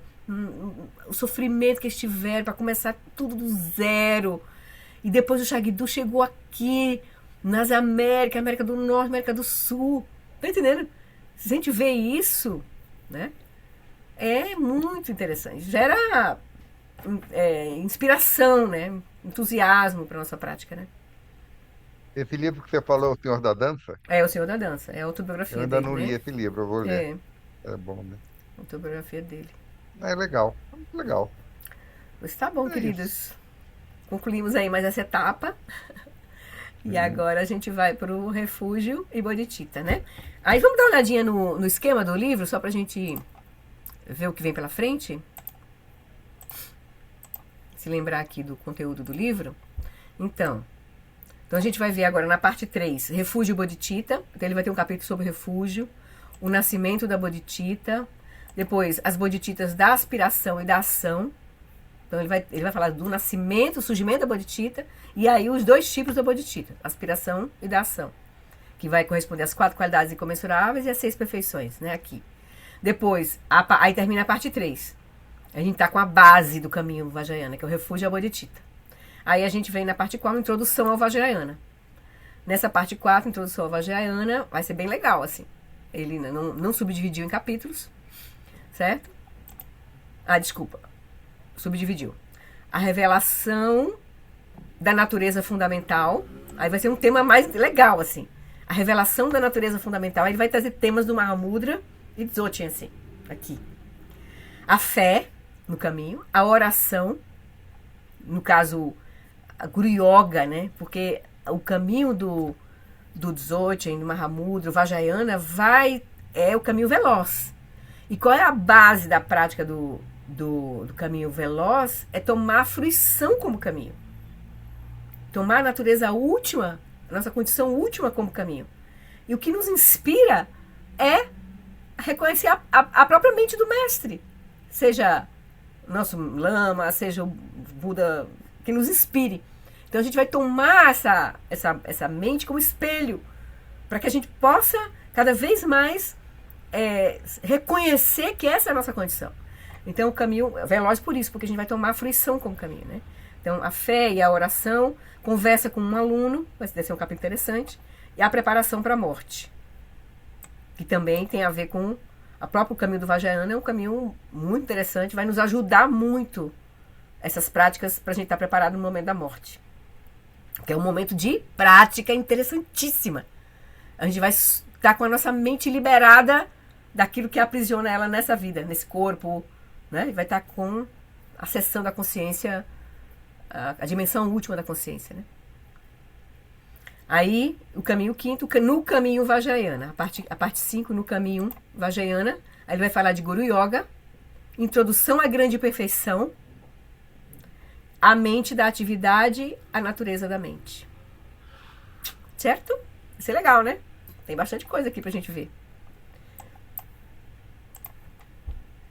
O sofrimento que eles tiveram para começar tudo do zero. E depois o Shagdu chegou aqui, nas Américas, América do Norte, América do Sul. Tá entendendo? Se a gente vê isso, né? É muito interessante. Gera inspiração, né? Entusiasmo para nossa prática, né? Esse livro que você falou, O Senhor da Dança, É O Senhor da Dança, é a eu autobiografia ainda dele, não li né? esse livro, eu vou ler. É, É bom, né? a autobiografia dele. É legal, é muito legal. Pois tá bom, É queridos. Concluímos aí mais essa etapa. E Uhum. agora a gente vai pro Refúgio e Bodhicitta, né? Aí vamos dar uma olhadinha no esquema do livro, só pra gente ver o que vem pela frente. Se lembrar aqui do conteúdo do livro. Então a gente vai ver agora na parte 3, Refúgio e Bodhicitta. Então ele vai ter um capítulo sobre o refúgio, o nascimento da Bodhicitta, depois as Bodhicittas da aspiração e da ação. Então ele vai falar do nascimento, o surgimento da Bodhicitta, e aí os dois tipos da Bodhicitta, aspiração e da ação, que vai corresponder às 4 qualidades incomensuráveis e às 6 perfeições, né, aqui. Depois, aí termina a parte 3. A gente está com a base do caminho Vajrayana, que é o refúgio e a Bodhicitta. Aí a gente vem na parte 4, introdução ao Vajrayana. Nessa parte 4, introdução ao Vajrayana, vai ser bem legal, assim. Ele não subdividiu em capítulos, certo? Desculpa. Subdividiu. A revelação da natureza fundamental. Aí vai ser um tema mais legal, assim. A revelação da natureza fundamental. Aí ele vai trazer temas do Mahamudra e Dzogchen, assim, aqui. A fé no caminho. A oração. No caso, a Guru Yoga, né? Porque o caminho do Dzogchen, do Mahamudra, o Vajrayana, é o caminho veloz. E qual é a base da prática do caminho veloz? É tomar a fruição como caminho. Tomar a natureza última, a nossa condição última como caminho. E o que nos inspira é reconhecer a própria mente do mestre. Seja nosso lama, seja o Buda, que nos inspire. Então a gente vai tomar essa mente como espelho, para que a gente possa cada vez mais reconhecer que essa é a nossa condição. Então o caminho é veloz por isso, porque a gente vai tomar a fruição como caminho, né? Então a fé e a oração, conversa com um aluno, vai ser um capítulo interessante, e a preparação para a morte, que também tem a ver com o próprio caminho do Vajrayana. É um caminho muito interessante, vai nos ajudar muito essas práticas para a gente estar preparado no momento da morte, que é um momento de prática interessantíssima. A gente vai estar com a nossa mente liberada daquilo que aprisiona ela nessa vida, nesse corpo, né? E vai estar acessando a consciência, a dimensão última da consciência, né? Aí, o caminho 5, no caminho Vajrayana. A parte 5, no caminho Vajrayana. Aí ele vai falar de Guru Yoga, introdução à grande perfeição, a mente da atividade, a natureza da mente. Certo? Isso é legal, né? Tem bastante coisa aqui pra gente ver.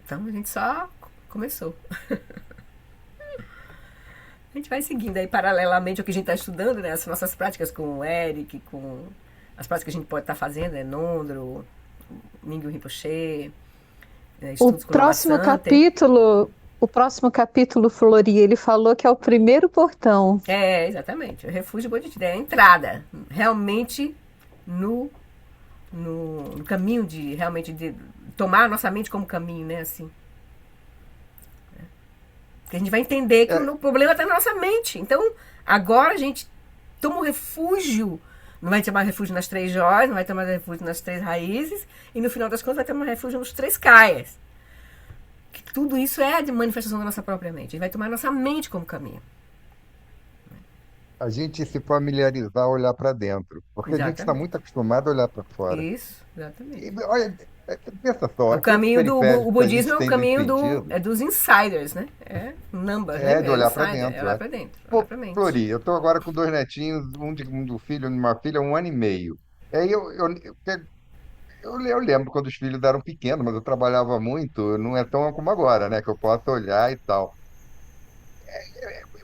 Então, a gente só começou. A gente vai seguindo aí paralelamente ao que a gente está estudando, né? As nossas práticas com o Eric, com as práticas que a gente pode estar fazendo, né? Nondro, Mingyur Rinpoche, O estudos com Lama próximo Santen. capítulo, Flori, ele falou que é o primeiro portão. Exatamente. O refúgio Bodhidharma é a entrada. Realmente no caminho de realmente de tomar a nossa mente como caminho, né? Assim. Porque a gente vai entender que o problema está na nossa mente. Então, agora a gente toma o refúgio. Não vai tomar refúgio nas 3 joias, não vai tomar refúgio nas 3 raízes, e no final das contas vai tomar refúgio nos 3 kayas. Que tudo isso é de manifestação da nossa própria mente. A gente vai tomar a nossa mente como caminho. A gente se familiarizar, olhar para dentro. Porque a gente está Exatamente. muito acostumado a olhar para fora. Isso, exatamente. E, olha, pensa só, O aqueles caminho periféricos o que a budismo gente é o tem caminho defendido, dos insiders, né? Numbers, né? de olhar para Insider, é dentro. olhar É. para dentro, olhar Pô, para mente. Flori, eu estou agora com 2 netinhos, um do filho e uma filha, 1 ano e meio. Aí eu lembro quando os filhos eram pequenos, mas eu trabalhava muito, não é tão como agora, né? Que eu posso olhar e tal.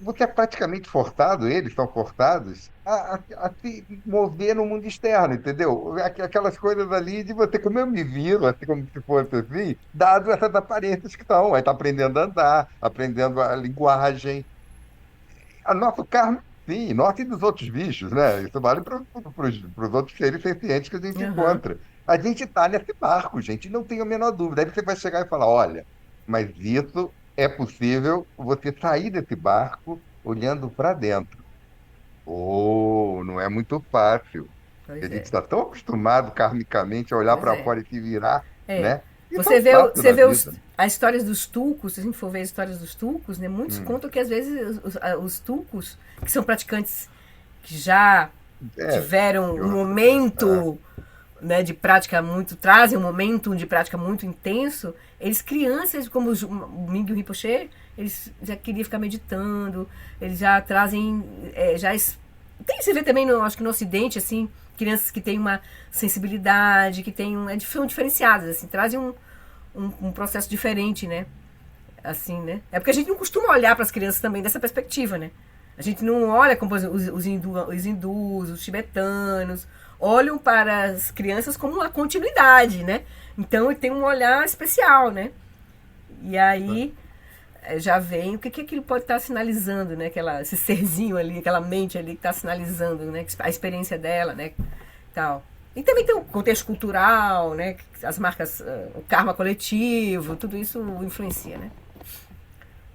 Você é praticamente forçado, eles são forçados a se mover no mundo externo, entendeu? Aquelas coisas ali de você, como eu me viro, assim, como se fosse assim, dado essas aparências que estão. Aí tá aprendendo a andar, aprendendo a linguagem. A nosso carro, sim, nosso e dos outros bichos, né? Isso vale para os outros seres sencientes que a gente Aham. encontra. A gente está nesse barco, gente, não tenho a menor dúvida. Aí você vai chegar e falar: olha, mas isso é possível você sair desse barco olhando para dentro. Oh, não é muito fácil. A Pois gente é. está tão acostumado karmicamente a olhar Pois para é. fora e se virar, É. né? E Você não vê, fácil você na vê vida. as histórias dos tulcos, se a gente for ver as histórias dos tulcos, né? Muitos Hum, contam que às vezes os tulcos, que são praticantes que já é, tiveram um eu- momento, né, de prática muito, trazem um momento de prática muito intenso, eles crianças, como o Mingyur Rinpoche, eles já queriam ficar meditando, eles já trazem, tem se vê também, acho que no Ocidente, assim, crianças que têm uma sensibilidade, que têm são diferenciadas, assim, trazem um processo diferente, né? Assim, né? É porque a gente não costuma olhar para as crianças também dessa perspectiva, né? A gente não olha como por exemplo, os hindus, os tibetanos, olham para as crianças como uma continuidade, né? Então tem um olhar especial, né? E aí já vem o que aquilo pode estar sinalizando, né? Esse serzinho ali, aquela mente ali que está sinalizando, né? A experiência dela, né? Tal. E também tem o contexto cultural, né? As marcas, o karma coletivo, tudo isso influencia, né?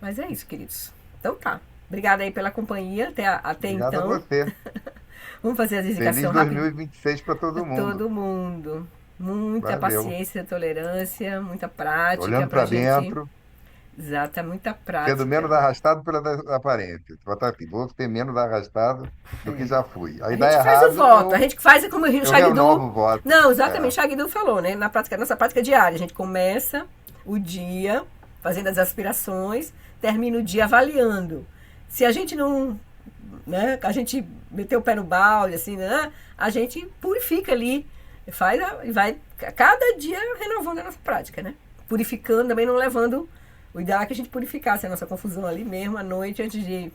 Mas é isso, queridos. Então tá. Obrigada aí pela companhia até Obrigado a então. você. Vamos fazer a Feliz dedicação rápida. 2026 para todo mundo. Todo mundo. Muita Valeu. paciência, tolerância, muita prática Olhando pra para gente. dentro, Exata, muita sendo prática. menos arrastado pela aparência. Você vai estar assim, vou ser menos arrastado do que É. já fui. Aí A dá gente faz o errado, voto, a gente faz como o eu Shagdu. renovo o voto. Não, É, exatamente, o Shagdu falou, né? Nossa prática diária. A gente começa o dia fazendo as aspirações, termina o dia avaliando. Se a gente não, né, a gente meter o pé no balde, assim, né, a gente purifica ali, e vai cada dia renovando a nossa prática, né? Purificando, também não levando. O ideal é que a gente purificasse a nossa confusão ali mesmo à noite antes de ir.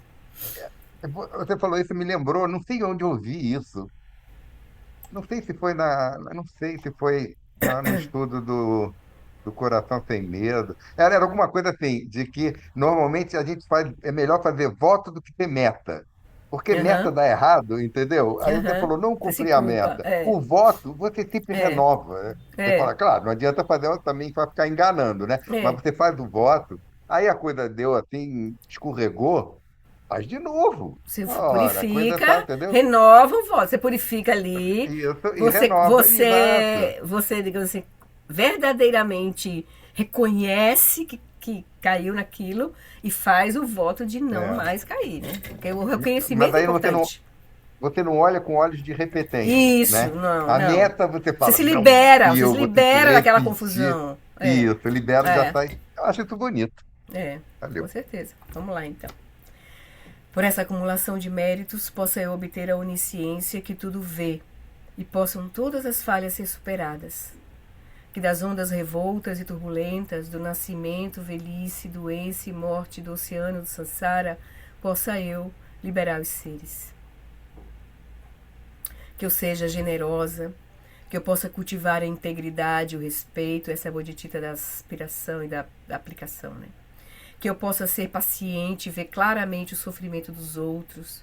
você falou isso, me lembrou, não sei onde eu vi isso. Não sei se foi não sei se foi no estudo do Coração Sem Medo. Era alguma coisa assim, de que normalmente a gente faz, é melhor fazer voto do que ter meta. Porque meta Aham, dá errado, entendeu? Aí você aham. falou, não Você se cumprir a culpa. meta. O voto, você sempre É, renova, né? Você é, fala, claro, não adianta fazer também para ficar enganando, né? Mas é. você faz o voto, aí a coisa deu assim, escorregou, faz de novo. Você Ora, a coisa tá, purifica, entendeu? renova o voto. Você purifica ali. Isso, e Você, renova, exato. você, digamos assim, verdadeiramente reconhece que caiu naquilo e faz o voto de não É. mais cair, né? Porque o Mas reconhecimento é aí importante. você não olha com olhos de repetente, Isso, né? não, A não. meta você Você fala, se não, libera, e você se eu vou ter que libera daquela repetir. confusão. Isso, libera, já É, sai. Eu acho isso bonito. com Valeu. certeza. Vamos lá então. Por essa acumulação de méritos, possa eu obter a onisciência que tudo vê, e possam todas as falhas ser superadas. Que das ondas revoltas e turbulentas, do nascimento, velhice, doença e morte do oceano do Sansara, possa eu liberar os seres. Que eu seja generosa, Que eu possa cultivar a integridade, o respeito, essa é a bodhicitta da aspiração e da aplicação, né? Que eu possa ser paciente, ver claramente o sofrimento dos outros,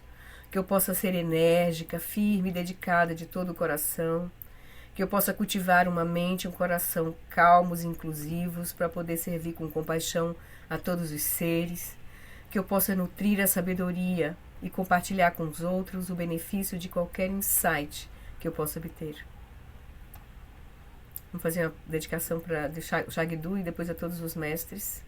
que eu possa ser enérgica, firme e dedicada de todo o coração, que eu possa cultivar uma mente e um coração calmos e inclusivos para poder servir com compaixão a todos os seres, que eu possa nutrir a sabedoria e compartilhar com os outros o benefício de qualquer insight que eu possa obter. Vamos fazer uma dedicação para o Shagdu e depois a todos os mestres.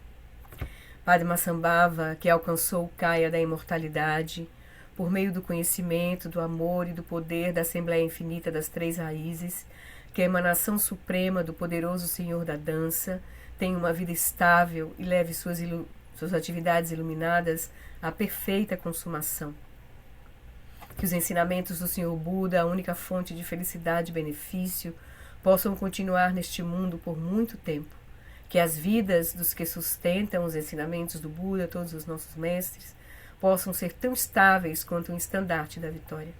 Padmasambhava, que alcançou o Kaya da imortalidade, por meio do conhecimento, do amor e do poder da Assembleia Infinita das Três Raízes, que a emanação suprema do poderoso Senhor da Dança tenha uma vida estável e leve suas atividades iluminadas à perfeita consumação. Que os ensinamentos do Senhor Buda, a única fonte de felicidade e benefício, possam continuar neste mundo por muito tempo. Que as vidas dos que sustentam os ensinamentos do Buda, todos os nossos mestres, possam ser tão estáveis quanto um estandarte da vitória.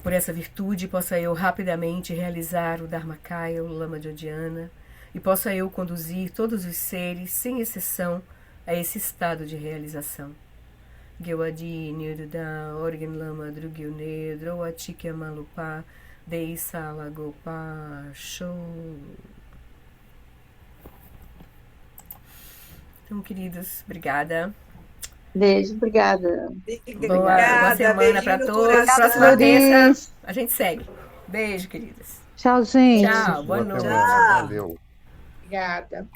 Por essa virtude, possa eu rapidamente realizar o Dharmakaya, o Lama Jodhyana, e possa eu conduzir todos os seres, sem exceção, a esse estado de realização. Gewadi Nirda, Organ Lama Drugyune, Droatikya Malupa, Deisala Gopa, Show. Então, queridos, obrigada. Beijo, obrigada. Boa semana para todos. Próxima terça a gente segue. Beijo, queridas. Tchau, gente. Tchau, boa noite. Valeu. Obrigada.